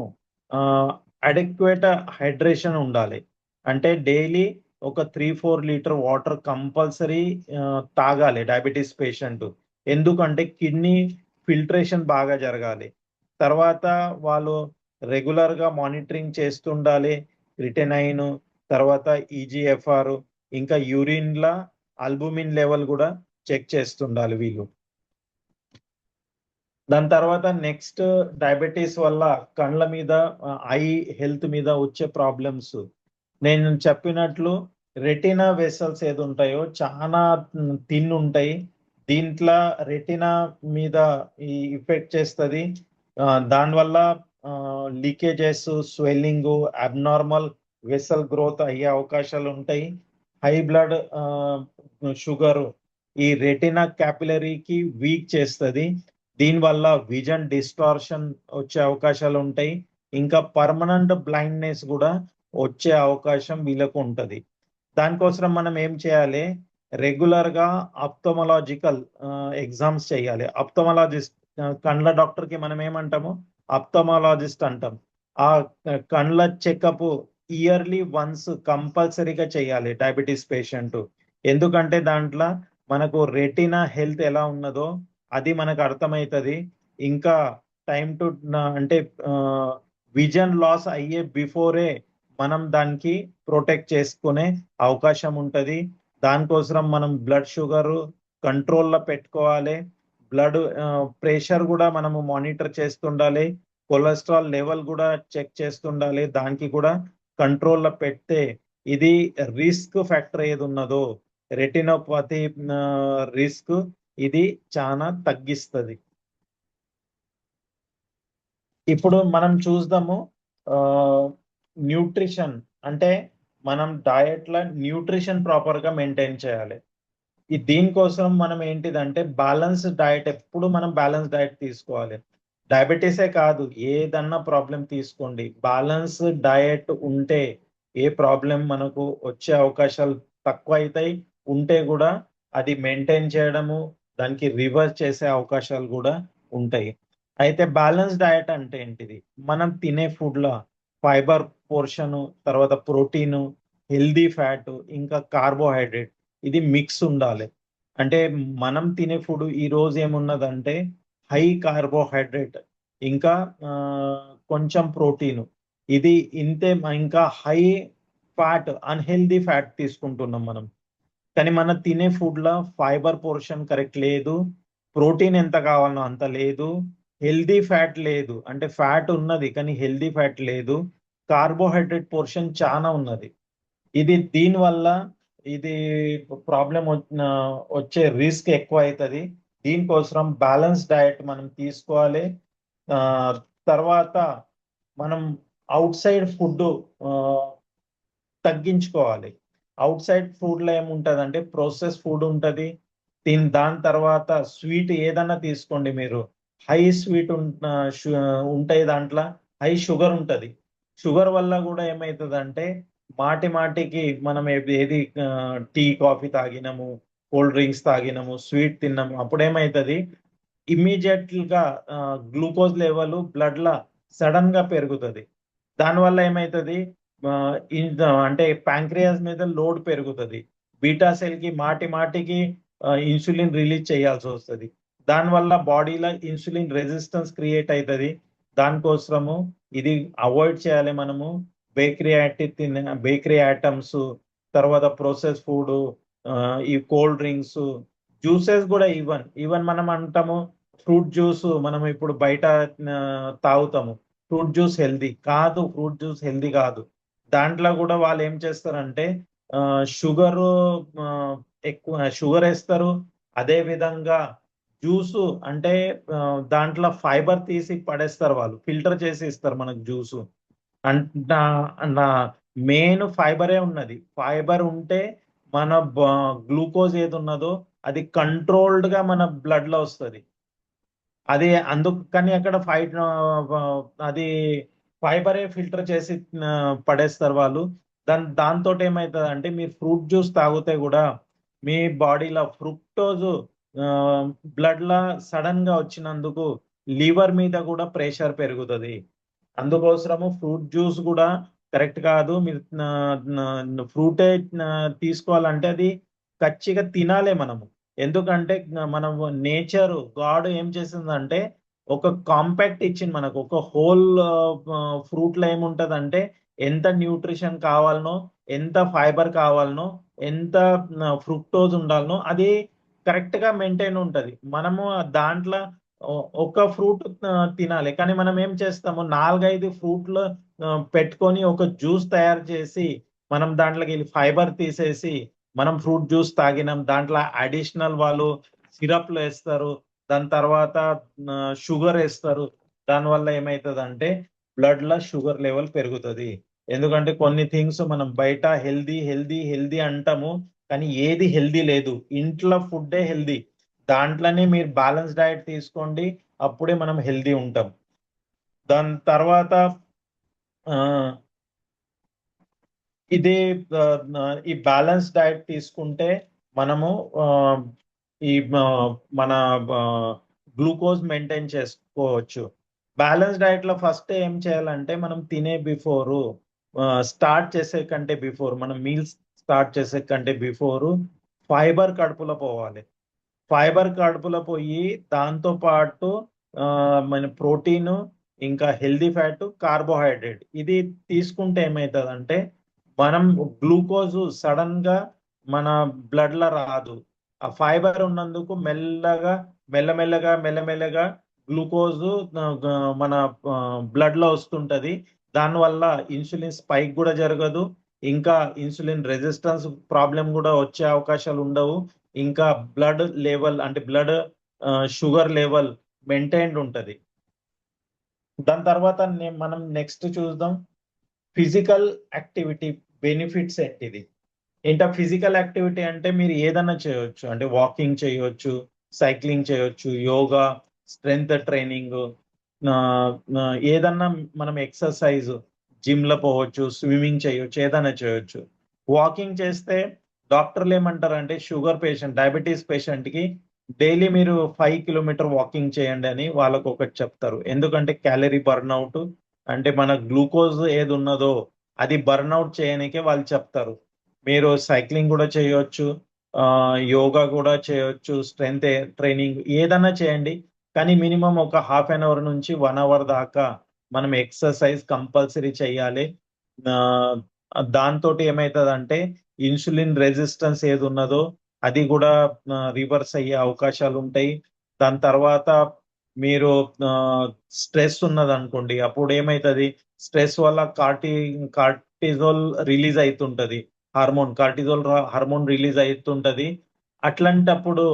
అడెక్వేట్ హైడ్రేషన్ ఉండాలి. అంటే డైలీ ఒక 3-4 లీటర్ వాటర్ కంపల్సరీ తాగాలి డయాబెటీస్ పేషెంట్. ఎందుకంటే కిడ్నీ ఫిల్టరేషన్ బాగా జరగాలి. తర్వాత వాళ్ళు రెగ్యులర్ గా మానిటరింగ్ చేస్తుండాలి. క్రిటెనైన్, తర్వాత EGFR, ఇంకా యూరిన్ లా ఆల్బుమిన్ లెవెల్ కూడా చెక్ చేస్తుండాలి వీళ్ళు. దాని తర్వాత నెక్స్ట్ డయాబెటీస్ వల్ల కళ్ళ మీద, ఐ హెల్త్ మీద వచ్చే ప్రాబ్లమ్స్ నేను చెప్పినట్లు, రెటినా వెసల్స్ ఏది ఉంటాయో చాలా థిన్ ఉంటాయి. దీంట్లో రెటినా మీద ఈ ఇఫెక్ట్ చేస్తుంది. దానివల్ల leakages, swelling, abnormal vessel growth అయ్యే అవకాశాలు ఉంటాయి. హై బ్లడ్ షుగర్ ఈ రెటినా క్యాపిలరీకి వీక్ చేస్తుంది. దీనివల్ల విజన్ డిస్టార్షన్ వచ్చే అవకాశాలు ఉంటాయి. ఇంకా పర్మనెంట్ బ్లైండ్నెస్ కూడా వచ్చే అవకాశం వీళ్ళకు ఉంటుంది. దానికోసం మనం ఏం చేయాలి, రెగ్యులర్ గా ఆప్థమలాజికల్ ఎగ్జామ్స్ చేయాలి. ఆప్థమలాజిస్ట్, కళ్ళ డాక్టర్ కి మనం ఏమంటాము, ఆప్థమలాజిస్ట్ అంటాం. ఆ కళ్ళ చెకప్ ఇయర్లీ వన్స్ కంపల్సరీగా చేయాలి డయాబెటీస్ పేషెంట్. ఎందుకంటే దాంట్లో మనకు రెటినా హెల్త్ ఎలా ఉన్నదో అది మనకు అర్థమవుతుంది. ఇంకా టైం టు అంటే విజన్ లాస్ అయ్యే బిఫోరే మనం దానికి ప్రొటెక్ట్ చేసుకునే అవకాశం ఉంటుంది. దానికోసం మనం బ్లడ్ షుగర్ కంట్రోల్లో పెట్టుకోవాలి. బ్లడ్ ప్రెషర్ కూడా మనము మానిటర్ చేస్తుండాలి. కొలెస్ట్రాల్ లెవెల్ కూడా చెక్ చేస్తుండాలి. దానికి కూడా కంట్రోల్లో పెడితే ఇది రిస్క్ ఫ్యాక్టర్ ఏది ఉన్నదో రెటినోపతి రిస్క్ ఇది చాలా తగ్గిస్తుంది. ఇప్పుడు మనం చూద్దాము న్యూట్రిషన్ అంటే మనం డయట్ లో న్యూట్రిషన్ ప్రాపర్ గా మెయింటైన్ చేయాలి. దీనికోసం మనం ఏంటిదంటే బ్యాలెన్స్ డయట్, ఎప్పుడు మనం బ్యాలెన్స్ డయట్ తీసుకోవాలి. డయాబెటీసే కాదు, ఏదన్నా ప్రాబ్లం తీసుకోండి, బ్యాలెన్స్ డయట్ ఉంటే ఏ ప్రాబ్లం మనకు వచ్చే అవకాశాలు తక్కువ అవుతాయి. ఉంటే కూడా అది మెయింటైన్ చేయడము, దానికి రివర్స్ చేసే అవకాశాలు కూడా ఉంటాయి. అయితే బ్యాలెన్స్ డయట్ అంటే ఏంటిది, మనం తినే ఫుడ్ లో ఫైబర్ పోర్షన్, తర్వాత ప్రోటీన్, హెల్దీ ఫ్యాట్, ఇంకా కార్బోహైడ్రేట్ ఇది మిక్స్ ఉండాలి. అంటే మనం తినే ఫుడ్ ఈ రోజు ఏమున్నదంటే హై కార్బోహైడ్రేట్, ఇంకా కొంచెం ప్రోటీన్, ఇది ఇంతే. ఇంకా హై ఫ్యాట్, అన్హెల్దీ ఫ్యాట్ తీసుకుంటున్నాం మనం. కానీ మన తినే ఫుడ్ లో ఫైబర్ పోర్షన్ కరెక్ట్ లేదు, ప్రోటీన్ ఎంత కావాలనో అంత లేదు, హెల్దీ ఫ్యాట్ లేదు, అంటే ఫ్యాట్ ఉన్నది కానీ హెల్దీ ఫ్యాట్ లేదు. కార్బోహైడ్రేట్ పోర్షన్ చాలా ఉన్నది. దీనివల్ల ఇది ప్రాబ్లం వచ్చే రిస్క్ ఎక్కువ అవుతుంది. దీనికోసం బ్యాలెన్స్ డయట్ మనం తీసుకోవాలి. ఆ, తర్వాత మనం అవుట్ సైడ్ ఫుడ్ తగ్గించుకోవాలి. అవుట్ సైడ్ ఫుడ్ లో ఏముంటది అంటే ప్రాసెస్ ఫుడ్ ఉంటది. దాని తర్వాత స్వీట్ ఏదన్నా తీసుకోండి మీరు, హై స్వీట్ ఉంటాయి, దాంట్లో హై షుగర్ ఉంటది. షుగర్ వల్ల కూడా ఏమవుతుంది అంటే మాటి మాటికి మనం ఏది టీ కాఫీ తాగినాము, కూల్ డ్రింక్స్ తాగినాము, స్వీట్ తిన్నాము, అప్పుడు ఏమవుతుంది ఇమ్మీడియట్ గా గ్లూకోజ్ లెవెల్ బ్లడ్ లా సడన్ గా పెరుగుతుంది. దానివల్ల ఏమవుతుంది ఆ, అంటే ప్యాంక్రియాస్ మీద లోడ్ పెరుగుతుంది. బీటా సెల్ కి మాటి మాటికి ఇన్సులిన్ రిలీజ్ చేయాల్సి వస్తుంది. దానివల్ల బాడీలో ఇన్సులిన్ రెసిస్టెన్స్ క్రియేట్ అవుతుంది. దానికోసము ఇది అవాయిడ్ చేయాలి మనము. బేకరీ ఐటమ్స్, తర్వాత ప్రాసెస్ ఫుడ్, ఈ కోల్డ్ డ్రింక్స్, జ్యూసెస్ కూడా ఈవెన్ ఈవెన్ మనం అంటాము ఫ్రూట్ జ్యూస్ మనం ఇప్పుడు బయట తాగుతాము. ఫ్రూట్ జ్యూస్ హెల్దీ కాదు, ఫ్రూట్ జ్యూస్ హెల్దీ కాదు. దాంట్లో కూడా వాళ్ళు ఏం చేస్తారంటే షుగర్ ఎక్కువ షుగర్ వేస్తారు. అదే విధంగా జ్యూస్ అంటే దాంట్లో ఫైబర్ తీసి పడేస్తారు, వాళ్ళు ఫిల్టర్ చేసి ఇస్తారు మనకు జ్యూస్. అంట నా మెయిన్ ఫైబరే ఉన్నది. ఫైబర్ ఉంటే మన గ్లూకోజ్ ఏది ఉన్నదో అది కంట్రోల్డ్ గా మన బ్లడ్ లో వస్తుంది. అది అందుకు కానీ అక్కడ అది ఫైబరే ఫిల్టర్ చేసి పడేస్తారు వాళ్ళు. దాంతో ఏమవుతుంది అంటే మీరు ఫ్రూట్ జ్యూస్ తాగితే కూడా మీ బాడీలో ఫ్రుక్టోజ్ బ్లడ్ లా సడన్ గా వచ్చినందుకు లివర్ మీద కూడా ప్రెషర్ పెరుగుతుంది. అందుకోసము ఫ్రూట్ జ్యూస్ కూడా కరెక్ట్ కాదు. మీరు ఫ్రూటే తీసుకోవాలంటే అది ఖచ్చితంగా తినాలి మనము. ఎందుకంటే మనం నేచర్ గాడ్ ఏం చేసిందంటే ఒక కాంపాక్ట్ ఇచ్చింది మనకు. ఒక హోల్ ఫ్రూట్ లో ఏముంటదంటే ఎంత న్యూట్రిషన్ కావాలనో, ఎంత ఫైబర్ కావాలనో, ఎంత ఫ్రుక్టోజ్ ఉండాలనో అది కరెక్ట్ గా మెయింటైన్ ఉంటది. మనము దాంట్లో ఒక ఫ్రూట్ తినాలి, కానీ మనం ఏం చేస్తాము నాలుగైదు ఫ్రూట్లు పెట్టుకొని ఒక జ్యూస్ తయారు చేసి మనం దాంట్లోకి ఫైబర్ తీసేసి మనం ఫ్రూట్ జ్యూస్ తాగినాం. దాంట్లో అడిషనల్ వాళ్ళు సిరప్లు వేస్తారు, దాని తర్వాత షుగర్ వేస్తారు. దానివల్ల ఏమవుతుంది అంటే బ్లడ్ లో షుగర్ లెవెల్ పెరుగుతుంది. ఎందుకంటే కొన్ని థింగ్స్ మనం బయట హెల్దీ హెల్దీ హెల్దీ అంటాము, కానీ ఏది హెల్దీ లేదు. ఇంట్లో ఫుడ్డే హెల్దీ. దాంట్లోనే మీరు బ్యాలెన్స్ డయట్ తీసుకోండి, అప్పుడే మనం హెల్దీ ఉంటాం. దాని తర్వాత ఆ, ఇది ఆ, ఈ బ్యాలెన్స్ డయట్ తీసుకుంటే మనము ఆ, ఈ మన గ్లూకోజ్ మెయింటైన్ చేసుకోవచ్చు. బ్యాలెన్స్ డయట్ లో ఫస్ట్ ఏం చేయాలంటే మనం తినే బిఫోర్, స్టార్ట్ చేసే కంటే బిఫోర్, మనం మీల్స్ స్టార్ట్ చేసే కంటే బిఫోర్ ఫైబర్ కడుపులో పోవాలి. ఫైబర్ కడుపులో పోయి దాంతో పాటు మన ప్రోటీన్, ఇంకా హెల్దీ ఫ్యాట్, కార్బోహైడ్రేట్ ఇది తీసుకుంటే ఏమవుతుందంటే మనం గ్లూకోజ్ సడన్ గా మన బ్లడ్ లో రాదు. ఆ ఫైబర్ ఉన్నందుకు మెల్లమెల్లగా గ్లూకోజ్ మన బ్లడ్ లో వస్తుంటది. దానివల్ల ఇన్సులిన్ స్పైక్ కూడా జరగదు, ఇంకా ఇన్సులిన్ రెసిస్టెన్స్ ప్రాబ్లం కూడా వచ్చే అవకాశాలు ఉండవు. ఇంకా బ్లడ్ లెవెల్ అంటే బ్లడ్ షుగర్ లెవెల్ మెయింటైన్డ్ ఉంటది. దాని తర్వాత మనం నెక్స్ట్ చూద్దాం ఫిజికల్ యాక్టివిటీ బెనిఫిట్స్ ఏంటిది. ఏంటో ఫిజికల్ యాక్టివిటీ అంటే మీరు ఏదన్నా చేయొచ్చు, అంటే వాకింగ్ చేయొచ్చు, సైక్లింగ్ చేయొచ్చు, యోగా, స్ట్రెంగ్త్ ట్రైనింగ్, ఏదన్నా మనం ఎక్సర్సైజ్, జిమ్ లో పోవచ్చు, స్విమ్మింగ్ చేయొచ్చు, ఏదైనా చేయొచ్చు. వాకింగ్ చేస్తే డాక్టర్లు ఏమంటారంటే షుగర్ పేషెంట్, డయాబెటీస్ పేషెంట్ కి డైలీ మీరు 5 కిలోమీటర్ వాకింగ్ చేయండి అని వాళ్ళకు ఒకటి చెప్తారు. ఎందుకంటే క్యాలరీ బర్న్అవుట్ అంటే మన గ్లూకోజ్ ఏది ఉన్నదో అది బర్న్అవుట్ చేయడానికే వాళ్ళు చెప్తారు. మీరు సైక్లింగ్ కూడా చేయొచ్చు, యోగా కూడా చేయొచ్చు, స్ట్రెంగ్త్ ట్రైనింగ్ ఏదన్నా చేయండి, కానీ మినిమం ఒక ½ నుంచి 1 అవర్ దాకా మనం ఎక్సర్సైజ్ కంపల్సరీ చేయాలి. దాంతో ఏమవుతుందంటే ఇన్సులిన్ రెసిస్టెన్స్ ఏది ఉన్నదో అది కూడా రివర్స్ అయ్యే అవకాశాలు ఉంటాయి. దాని తర్వాత మీరు స్ట్రెస్ ఉన్నది అనుకోండి, అప్పుడు ఏమైతుంది, స్ట్రెస్ వల్ల కార్టిజోల్ రిలీజ్ అవుతుంటది, కార్టిజోల్ హార్మోన్ రిలీజ్ అవుతుంటది. అట్లాంటప్పుడు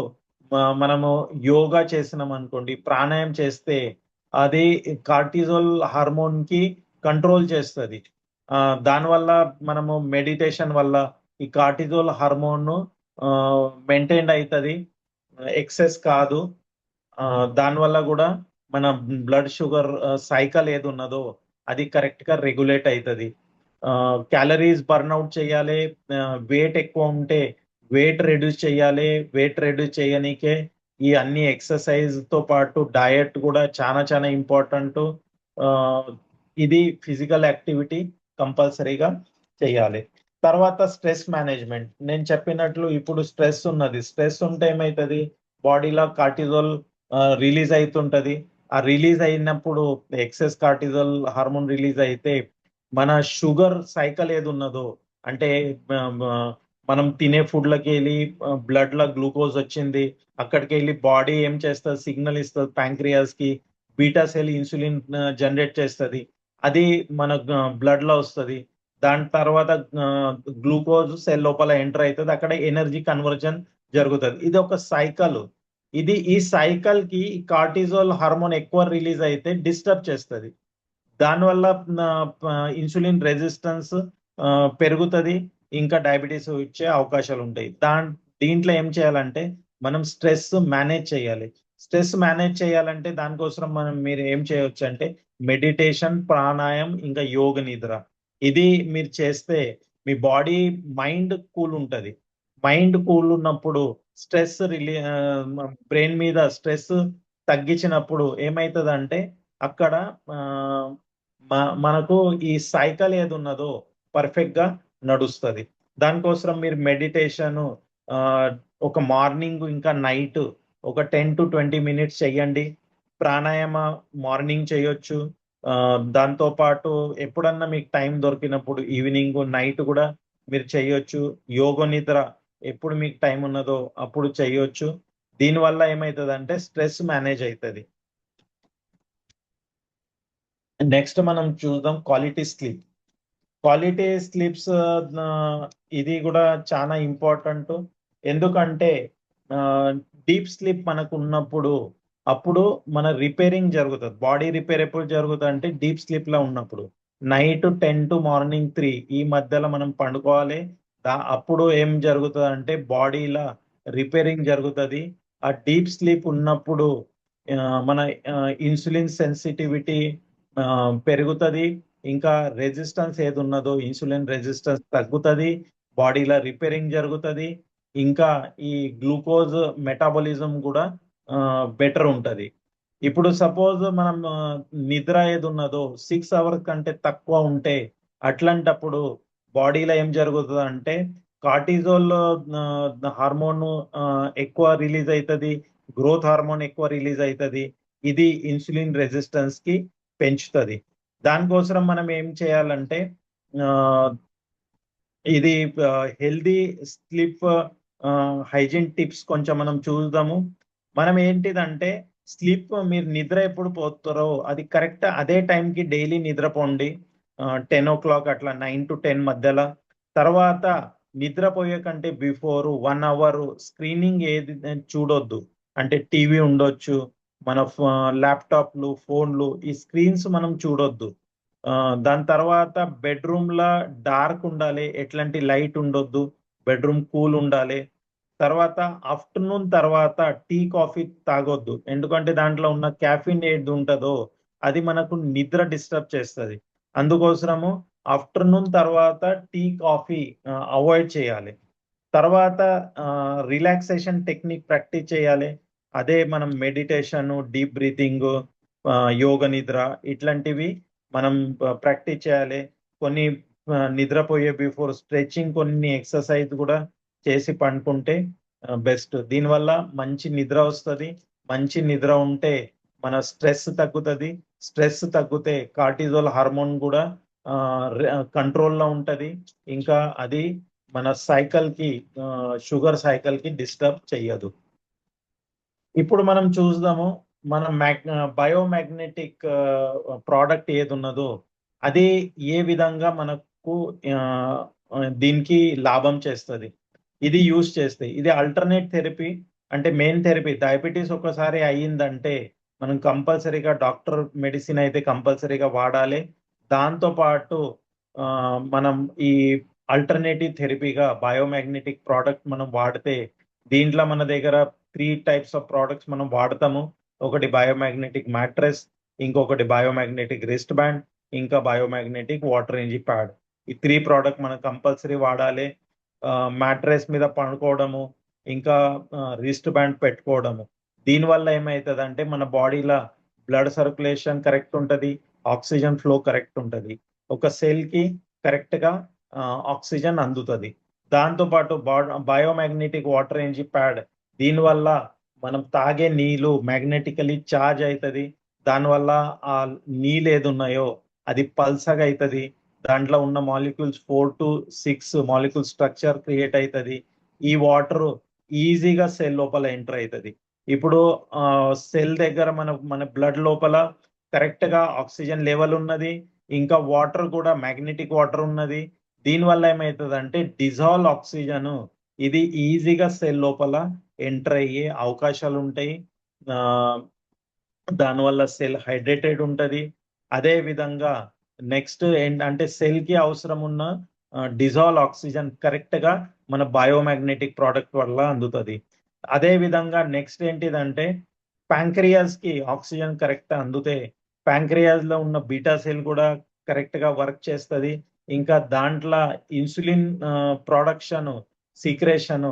మనము యోగా చేసినాం అనుకోండి, ప్రాణాయామం చేస్తే అది కార్టిజోల్ హార్మోన్ కి కంట్రోల్ చేస్తుంది. దానివల్ల మనము మెడిటేషన్ వల్ల ఈ కార్టిజోల్ హార్మోన్ మెయింటైన్ అవుతుంది, ఎక్సెస్ కాదు. దానివల్ల కూడా మన బ్లడ్ షుగర్ సైకిల్ ఏది ఉన్నదో అది కరెక్ట్ గా రెగ్యులేట్ అవుతుంది. క్యాలరీస్ బర్న్అవుట్ చేయాలి, వెయిట్ ఎక్కువ ఉంటే వెయిట్ రెడ్యూస్ చేయాలి. వెయిట్ రెడ్యూస్ చేయనీకే ఈ అన్ని ఎక్సర్సైజ్ తో పాటు డయట్ కూడా చాలా చాలా ఇంపార్టెంట్. ఇది ఫిజికల్ యాక్టివిటీ కంపల్సరీగా చేయాలి. తర్వాత స్ట్రెస్ మేనేజ్మెంట్, నేను చెప్పినట్లు ఇప్పుడు స్ట్రెస్ ఉన్నది, స్ట్రెస్ ఉంటే ఏమవుతుంది, బాడీలో కార్టిజోల్ రిలీజ్ అవుతుంటది. ఆ రిలీజ్ అయినప్పుడు ఎక్సెస్ కార్టిజోల్ హార్మోన్ రిలీజ్ అయితే మన షుగర్ సైకిల్ ఏది ఉన్నదో, అంటే మనం తినే ఫుడ్లకి వెళ్ళి బ్లడ్ లో గ్లూకోజ్ వచ్చింది, అక్కడికి వెళ్ళి బాడీ ఏం చేస్తుంది, సిగ్నల్ ఇస్తుంది ప్యాంక్రియాస్ కి, బీటా సెల్ ఇన్సులిన్ జనరేట్ చేస్తుంది, అది మన బ్లడ్ లో వస్తుంది. దాని తర్వాత గ్లూకోజ్ సెల్ లోపల ఎంటర్ అవుతుంది, అక్కడ ఎనర్జీ కన్వర్జన్ జరుగుతుంది. ఇది ఒక సైకిల్. ఈ సైకిల్ కి కార్టిజోల్ హార్మోన్ ఎక్కువ రిలీజ్ అయితే డిస్టర్బ్ చేస్తుంది. దానివల్ల ఇన్సులిన్ రెసిస్టెన్స్ పెరుగుతుంది, ఇంకా డయాబెటీస్ వచ్చే అవకాశాలు ఉంటాయి. దీంట్లో ఏం చేయాలంటే మనం స్ట్రెస్ మేనేజ్ చేయాలి. స్ట్రెస్ మేనేజ్ చేయాలంటే దానికోసం మీరు ఏం చేయొచ్చు అంటే మెడిటేషన్, ప్రాణాయామం, ఇంకా యోగ నిద్ర. ఇది మీరు చేస్తే మీ బాడీ మైండ్ కూల్ ఉంటుంది. మైండ్ కూల్ ఉన్నప్పుడు స్ట్రెస్ బ్రెయిన్ మీద స్ట్రెస్ తగ్గించినప్పుడు ఏమవుతుంది అంటే అక్కడ మనకు ఈ సైకిల్ ఏది ఉన్నదో పర్ఫెక్ట్ గా నడుస్తుంది. దానికోసం మీరు మెడిటేషన్ ఒక మార్నింగ్ ఇంకా నైట్ ఒక 10 to 20 minutes చెయ్యండి. ప్రాణాయామ మార్నింగ్ చేయొచ్చు. దాంతో పాటు ఎప్పుడన్నా మీకు టైం దొరికినప్పుడు ఈవినింగ్, నైట్ కూడా మీరు చేయొచ్చు. యోగ నిద్ర ఎప్పుడు మీకు టైం ఉన్నదో అప్పుడు చేయొచ్చు. దీనివల్ల ఏమవుతుంది అంటే స్ట్రెస్ మేనేజ్ అవుతుంది. నెక్స్ట్ మనం చూద్దాం క్వాలిటీ స్లీప్. క్వాలిటీ స్లీప్స్ ఇది కూడా చాలా ఇంపార్టెంట్. ఎందుకంటే డీప్ స్లీప్ మనకు ఉన్నప్పుడు అప్పుడు మన రిపేరింగ్ జరుగుతుంది. బాడీ రిపేర్ ఎప్పుడు జరుగుతుంది అంటే డీప్ స్లీప్ లో ఉన్నప్పుడు. నైట్ 10 to మార్నింగ్ 3 ఈ మధ్యలో మనం పండుకోవాలి. అప్పుడు ఏం జరుగుతుంది అంటే బాడీలో రిపేరింగ్ జరుగుతుంది. ఆ డీప్ స్లీప్ ఉన్నప్పుడు మన ఇన్సులిన్ సెన్సిటివిటీ పెరుగుతుంది, ఇంకా రెసిస్టెన్స్ ఏది ఉన్నదో ఇన్సులిన్ రెసిస్టెన్స్ తగ్గుతుంది, బాడీలో రిపేరింగ్ జరుగుతుంది, ఇంకా ఈ గ్లూకోజ్ మెటాబాలిజం కూడా బెటర్ ఉంటుంది. ఇప్పుడు సపోజ్ మనం నిద్ర ఏది ఉన్నదో 6 hours కంటే తక్కువ ఉంటే అట్లాంటప్పుడు బాడీలో ఏం జరుగుతుంది అంటే కార్టిజోల్ హార్మోన్ ఎక్కువ రిలీజ్ అవుతుంది, గ్రోత్ హార్మోన్ ఎక్కువ రిలీజ్ అవుతుంది. ఇది ఇన్సులిన్ రెసిస్టెన్స్ కి పెంచుతుంది. దానికోసం మనం ఏం చేయాలంటే ఇది హెల్దీ స్లీప్ హైజీన్ టిప్స్ కొంచెం మనం చూద్దాము. మనం ఏంటిదంటే స్లీప్, మీరు నిద్ర ఎప్పుడు పోతారో అది కరెక్ట్ అదే టైంకి డైలీ నిద్రపోండి. 10 o'clock అట్లా 9 to 10 మధ్యలో. తర్వాత నిద్రపోయే కంటే బిఫోర్ 1 hour స్క్రీనింగ్ ఏది చూడొద్దు. అంటే టీవీ ఉండొచ్చు, మన ల్యాప్టాప్లు, ఫోన్లు, ఈ స్క్రీన్స్ మనం చూడొద్దు. దాని తర్వాత బెడ్రూమ్ లా డార్క్ ఉండాలి, ఎట్లాంటి లైట్ ఉండొద్దు, బెడ్రూమ్ కూల్ ఉండాలి. తర్వాత ఆఫ్టర్నూన్ తర్వాత టీ కాఫీ తాగొద్దు, ఎందుకంటే దాంట్లో ఉన్న క్యాఫిన్ ఏది ఉంటుందో అది మనకు నిద్ర డిస్టర్బ్ చేస్తుంది. అందుకోసము ఆఫ్టర్నూన్ తర్వాత టీ కాఫీ అవాయిడ్ చేయాలి. తర్వాత రిలాక్సేషన్ టెక్నిక్ ప్రాక్టీస్ చేయాలి. అదే మనం మెడిటేషన్, డీప్ బ్రీతింగ్, యోగ నిద్ర ఇట్లాంటివి మనం ప్రాక్టీస్ చేయాలి. కొన్ని నిద్రపోయే బిఫోర్ స్ట్రెచింగ్, కొన్ని ఎక్సర్సైజ్ కూడా చేసి పండుకుంటే బెస్ట్. దీనివల్ల మంచి నిద్ర వస్తుంది. మంచి నిద్ర ఉంటే మన స్ట్రెస్ తగ్గుతుంది. స్ట్రెస్ తగ్గితే కార్టిజోల్ హార్మోన్ కూడా కంట్రోల్లో ఉంటది. ఇంకా అది మన సైకిల్ కి, షుగర్ సైకిల్ కి డిస్టర్బ్ చెయ్యదు. ఇప్పుడు మనం చూద్దాము మన బయోమాగ్నెటిక్ ప్రోడక్ట్ ఏది ఉన్నదో అది ఏ విధంగా మనకు ఆ, దీనికి లాభం చేస్తుంది, ఇది యూజ్ చేస్తే ఇది అల్టర్నేట్ థెరపీ. అంటే మెయిన్ థెరపీ డయాబెటీస్ ఒకసారి అయ్యిందంటే మనం కంపల్సరీగా డాక్టర్ మెడిసిన్ అయితే కంపల్సరీగా వాడాలి. దాంతో పాటు ఆ, మనం ఈ అల్టర్నేటివ్ థెరపీగా బయోమాగ్నెటిక్ ప్రోడక్ట్ మనం వాడితే దీంట్లో మన దగ్గర 3 టైప్స్ ఆఫ్ ప్రోడక్ట్స్ మనం వాడతాము. ఒకటి బయోమాగ్నెటిక్ మ్యాట్రెస్, ఇంకొకటి బయోమాగ్నెటిక్ రిస్ట్ బ్యాండ్, ఇంకా బయోమాగ్నెటిక్ వాటర్ ఎంజీ ప్యాడ్. ఈ 3 ప్రోడక్ట్ మనం కంపల్సరీ వాడాలి. మ్యాట్రెస్ మీద పడుకోవడము, ఇంకా రిస్ట్ బ్యాండ్ పెట్టుకోవడము. దీనివల్ల ఏమవుతుంది అంటే మన బాడీలో బ్లడ్ సర్క్యులేషన్ కరెక్ట్ ఉంటుంది, ఆక్సిజన్ ఫ్లో కరెక్ట్ ఉంటుంది, ఒక సెల్కి కరెక్ట్గా ఆక్సిజన్ అందుతుంది. దాంతోపాటు బయోమాగ్నెటిక్ వాటర్ ఎంజీ ప్యాడ్ దీనివల్ల మనం తాగే నీళ్ళు మ్యాగ్నెటికలీ చార్జ్ అవుతుంది. దానివల్ల ఆ నీళ్ళు ఏది ఉన్నాయో అది పల్సగా అవుతుంది. దాంట్లో ఉన్న molecules 4 to 6 molecule structure create అవుతుంది. ఈ వాటర్ ఈజీగా సెల్ లోపల ఎంటర్ అవుతుంది. ఇప్పుడు సెల్ దగ్గర మన బ్లడ్ లోపల కరెక్ట్ గా ఆక్సిజన్ లెవెల్ ఉన్నది, ఇంకా వాటర్ కూడా మ్యాగ్నెటిక్ వాటర్ ఉన్నది. దీనివల్ల ఏమవుతుంది అంటే డిజాల్వ్ ఆక్సిజన్ ఇది ఈజీగా సెల్ లోపల ఎంటర్ అయ్యే అవకాశాలు ఉంటాయి. దానివల్ల సెల్ హైడ్రేటెడ్ ఉంటుంది. అదే విధంగా నెక్స్ట్ ఏంటంటే సెల్ కి అవసరం ఉన్న డిజాల్వ్ ఆక్సిజన్ కరెక్ట్ గా మన బయోమాగ్నెటిక్ ప్రోడక్ట్ వల్ల అందుతుంది. అదే విధంగా నెక్స్ట్ ఏంటిదంటే ప్యాంక్రియాస్ కి ఆక్సిజన్ కరెక్ట్ అందుతే ప్యాంక్రియాస్ లో ఉన్న బీటా సెల్ కూడా కరెక్ట్ గా వర్క్ చేస్తుంది. ఇంకా దాంట్లో ఇన్సులిన్ ప్రొడక్షన్, సీక్రేషన్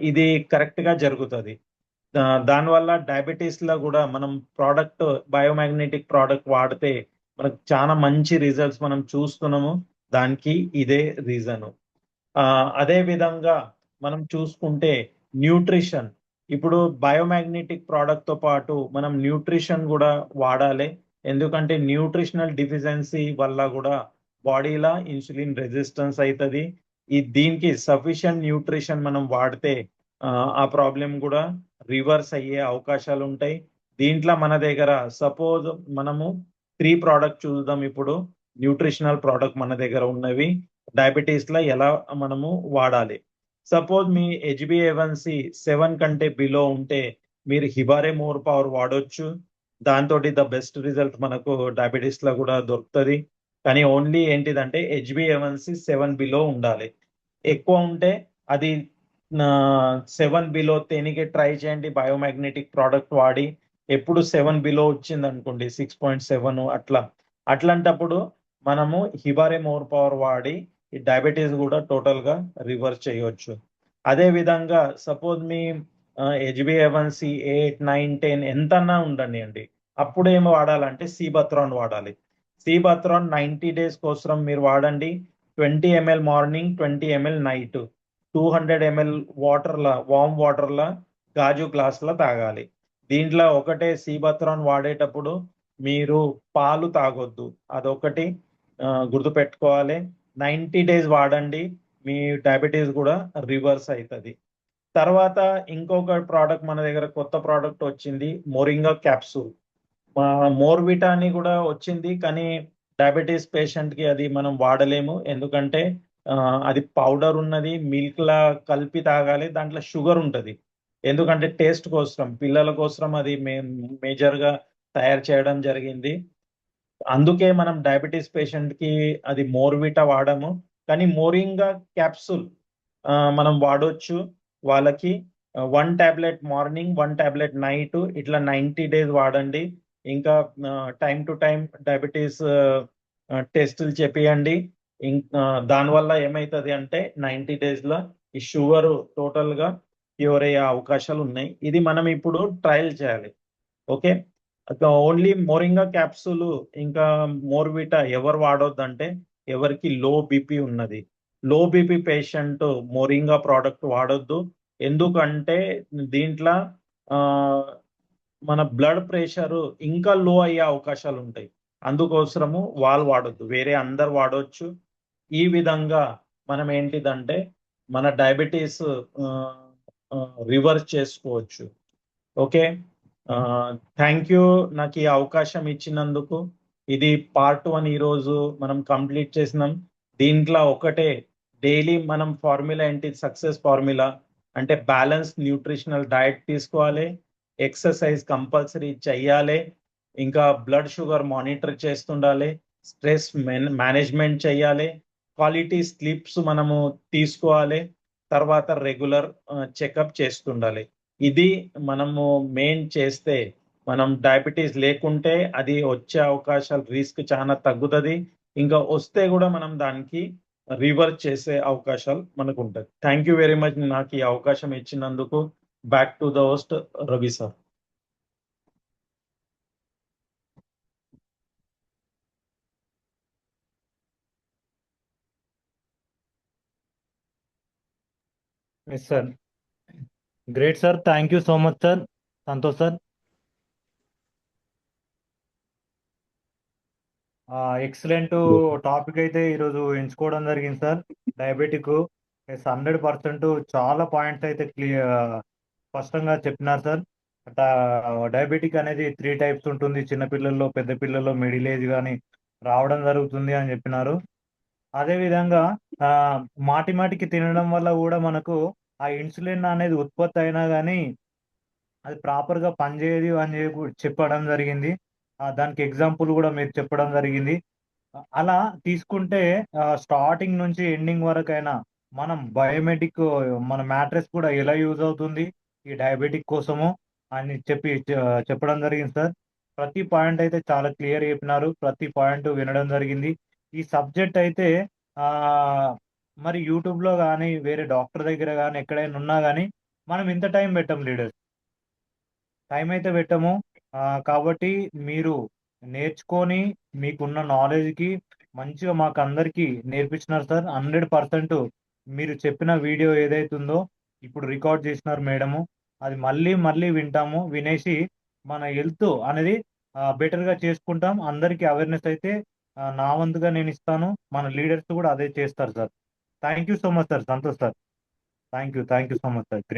ఇది కరెక్ట్ గా జరుగుతుంది. దానివల్ల డయాబెటీస్ లో కూడా మనం ప్రోడక్ట్ బయోమాగ్నెటిక్ ప్రోడక్ట్ వాడితే మనకు చాలా మంచి రిజల్ట్స్ మనం చూస్తున్నాము. దానికి ఇదే రీజన్. అదే విధంగా మనం చూసుకుంటే న్యూట్రిషన్, ఇప్పుడు బయోమాగ్నెటిక్ ప్రోడక్ట్ తో పాటు మనం న్యూట్రిషన్ కూడా వాడాలి. ఎందుకంటే న్యూట్రిషనల్ డిఫిషియన్సీ వల్ల కూడా బాడీలో ఇన్సులిన్ రెసిస్టెన్స్ అవుతుంది. దీనికి సఫిషియంట్ న్యూట్రిషన్ మనం వాడితే ఆ ప్రాబ్లం కూడా రివర్స్ అయ్యే అవకాశాలు ఉంటాయి. దీంట్లో మన దగ్గర సపోజ్ మనము 3 ప్రోడక్ట్ చూద్దాం. ఇప్పుడు న్యూట్రిషనల్ ప్రోడక్ట్ మన దగ్గర ఉన్నవి డయాబెటీస్ లో ఎలా మనము వాడాలి. సపోజ్ మీ HbA1c 7 కంటే బిలో ఉంటే మీరు హిబారే మోర్ పవర్ వాడొచ్చు. దాంతో ద బెస్ట్ రిజల్ట్ మనకు డయాబెటీస్ లో కూడా దొరుకుతుంది. కానీ ఓన్లీ ఏంటిదంటే HbA1c 7 బిలో ఉండాలి. ఎక్కువ ఉంటే అది 7 బిలో తేనికే ట్రై చేయండి బయోమాగ్నెటిక్ ప్రోడక్ట్ వాడి. ఎప్పుడు 7 బిలో వచ్చింది అనుకోండి 6.7 అట్లాంటప్పుడు మనము హిబారే మోర్ పవర్ వాడి ఈ డయాబెటీస్ కూడా టోటల్ గా రివర్స్ చేయవచ్చు. అదే విధంగా సపోజ్ మీ HbA1c 8, 9, 10 ఎంతన్నా ఉండండి అండి, అప్పుడు ఏం వాడాలంటే సీబత్రాన్ వాడాలి. సీబత్రాన్ 90 days కోసం మీరు వాడండి. 20 ml morning, 20 ml night, 200 ml వాటర్లా వామ్ వాటర్లా గాజు గ్లాసులో తాగాలి. దీంట్లో ఒకటే సీబత్రాన్ వాడేటప్పుడు మీరు పాలు తాగొద్దు, అదొకటి గుర్తుపెట్టుకోవాలి. 90 days వాడండి, మీ డయాబెటీస్ కూడా రివర్స్ అవుతుంది. తర్వాత ఇంకొక ప్రోడక్ట్ మన దగ్గర కొత్త ప్రోడక్ట్ వచ్చింది, మోరింగా క్యాప్సూల్. మోర్విటా అని కూడా వచ్చింది, కానీ డయాబెటీస్ పేషెంట్ కి అది మనం వాడలేము. ఎందుకంటే అది పౌడర్ ఉన్నది, మిల్క్ లా కలిపి తాగాలి, దాంట్లో షుగర్ ఉంటది. ఎందుకంటే టేస్ట్ కోసం, పిల్లల కోసం అది మేజర్ గా తయారు చేయడం జరిగింది. అందుకే మనం డయాబెటీస్ పేషెంట్ కి అది మోర్విటా వాడము. కానీ మోరింగా క్యాప్సూల్ మనం వాడొచ్చు. వాళ్ళకి 1 టాబ్లెట్ మార్నింగ్, 1 టాబ్లెట్ నైట్, ఇట్లా 90 days వాడండి. ఇంకా టైం టు టైం డయాబెటీస్ టెస్టులు చేపియండి. దానివల్ల ఏమవుతుంది అంటే 90 days లో ఈ షుగర్ టోటల్ గా క్యూర్ అయ్యే అవకాశాలు ఉన్నాయి. ఇది మనం ఇప్పుడు ట్రయల్ చేయాలి. ఓకే, ఓన్లీ మోరింగా క్యాప్సూల్ ఇంకా మోర్విటా ఎవరు వాడొద్దు అంటే ఎవరికి లో బీపీ ఉన్నది. Low BP patient moringa product వాడొద్దు. ఎందుకంటే దీంట్లో మన బ్లడ్ ప్రెషర్ ఇంకా లో అయ్యే అవకాశాలు ఉంటాయి. అందుకోసము వాళ్ళు వాడొద్దు, వేరే అందరు వాడొచ్చు. ఈ విధంగా మనం ఏంటిదంటే మన డయాబెటీస్ రివర్స్ చేసుకోవచ్చు. ఓకే, థ్యాంక్ యూ నాకు ఈ అవకాశం ఇచ్చినందుకు. ఇది పార్ట్ 1 ఈరోజు మనం కంప్లీట్ చేసినాం. దీంట్లో ఒకటే డైలీ మనం ఫార్ములా ఏంటి, సక్సెస్ ఫార్ములా అంటే బ్యాలెన్స్ న్యూట్రిషనల్ డైట్ తీసుకోవాలి, ఎక్సర్సైజ్ కంపల్సరీ చెయ్యాలి, ఇంకా బ్లడ్ షుగర్ మానిటర్ చేస్తుండాలి, స్ట్రెస్ మేనేజ్మెంట్ చేయాలి, క్వాలిటీ స్లీప్స్ మనము తీసుకోవాలి, తర్వాత రెగ్యులర్ చెకప్ చేస్తుండాలి. ఇది మనము మెయిన్ చేస్తే మనం డయాబెటీస్ లేకుంటే అది వచ్చే అవకాశాలు రిస్క్ చాలా తగ్గుతుంది. ఇంకా వస్తే కూడా మనం దానికి రివర్స్ చేసే అవకాశాలు మనకు ఉంటుంది. థ్యాంక్ యూ వెరీ మచ్ నాకు ఈ అవకాశం ఇచ్చినందుకు. Back to the host Ravi sir. Yes sir. Great sir. Thank you so much sir. Santosh sir. Excellent topic అయితే ఈరోజు ఎంచుకోవడం జరిగింది సార్. డయాబెటిక్ 100% చాలా పాయింట్స్ అయితే స్పష్టంగా చెప్పినారు సార్. డయాబెటిక్ అనేది 3 టైప్స్ ఉంటుంది. చిన్నపిల్లల్లో, పెద్ద పిల్లల్లో, మిడిల్ ఏజ్ కానీ రావడం జరుగుతుంది అని చెప్పినారు. అదేవిధంగా మాటి మాటికి తినడం వల్ల కూడా మనకు ఆ ఇన్సులిన్ అనేది ఉత్పత్తి అయినా కానీ అది ప్రాపర్గా పనిచేయదు అని చెప్పడం జరిగింది. దానికి ఎగ్జాంపుల్ కూడా మీరు చెప్పడం జరిగింది. అలా తీసుకుంటే స్టార్టింగ్ నుంచి ఎండింగ్ వరకైనా మనం బయోమెటిక్ మన మ్యాట్రెస్ కూడా ఎలా యూజ్ అవుతుంది ఈ డయాబెటిక్ కోసము అని చెప్పడం జరిగింది సార్. ప్రతి పాయింట్ అయితే చాలా క్లియర్ చెప్పినారు. ప్రతి పాయింట్ వినడం జరిగింది. ఈ సబ్జెక్ట్ అయితే ఆ మరి యూట్యూబ్లో కానీ వేరే డాక్టర్ దగ్గర కానీ ఎక్కడైనా ఉన్నా కానీ మనం ఇంత టైం పెట్టాం లీడర్స్. టైం అయితే పెట్టము. కాబట్టి మీరు నేర్చుకొని మీకున్న నాలెడ్జ్కి మంచిగా మాకు అందరికీ నేర్పించినారు సార్. 100% మీరు చెప్పిన వీడియో ఏదైతుందో ఇప్పుడు రికార్డ్ చేసినారు మేడము, అది మళ్ళీ మళ్ళీ వింటాము. వినేసి మన హెల్త్ అనేది బెటర్గా చేసుకుంటాం. అందరికీ అవేర్నెస్ అయితే నా వంతుగా నేను ఇస్తాను. మన లీడర్స్ కూడా అదే చేస్తారు sir. Thank you so much sir. Santosh sir. Thank you so much sir. Great.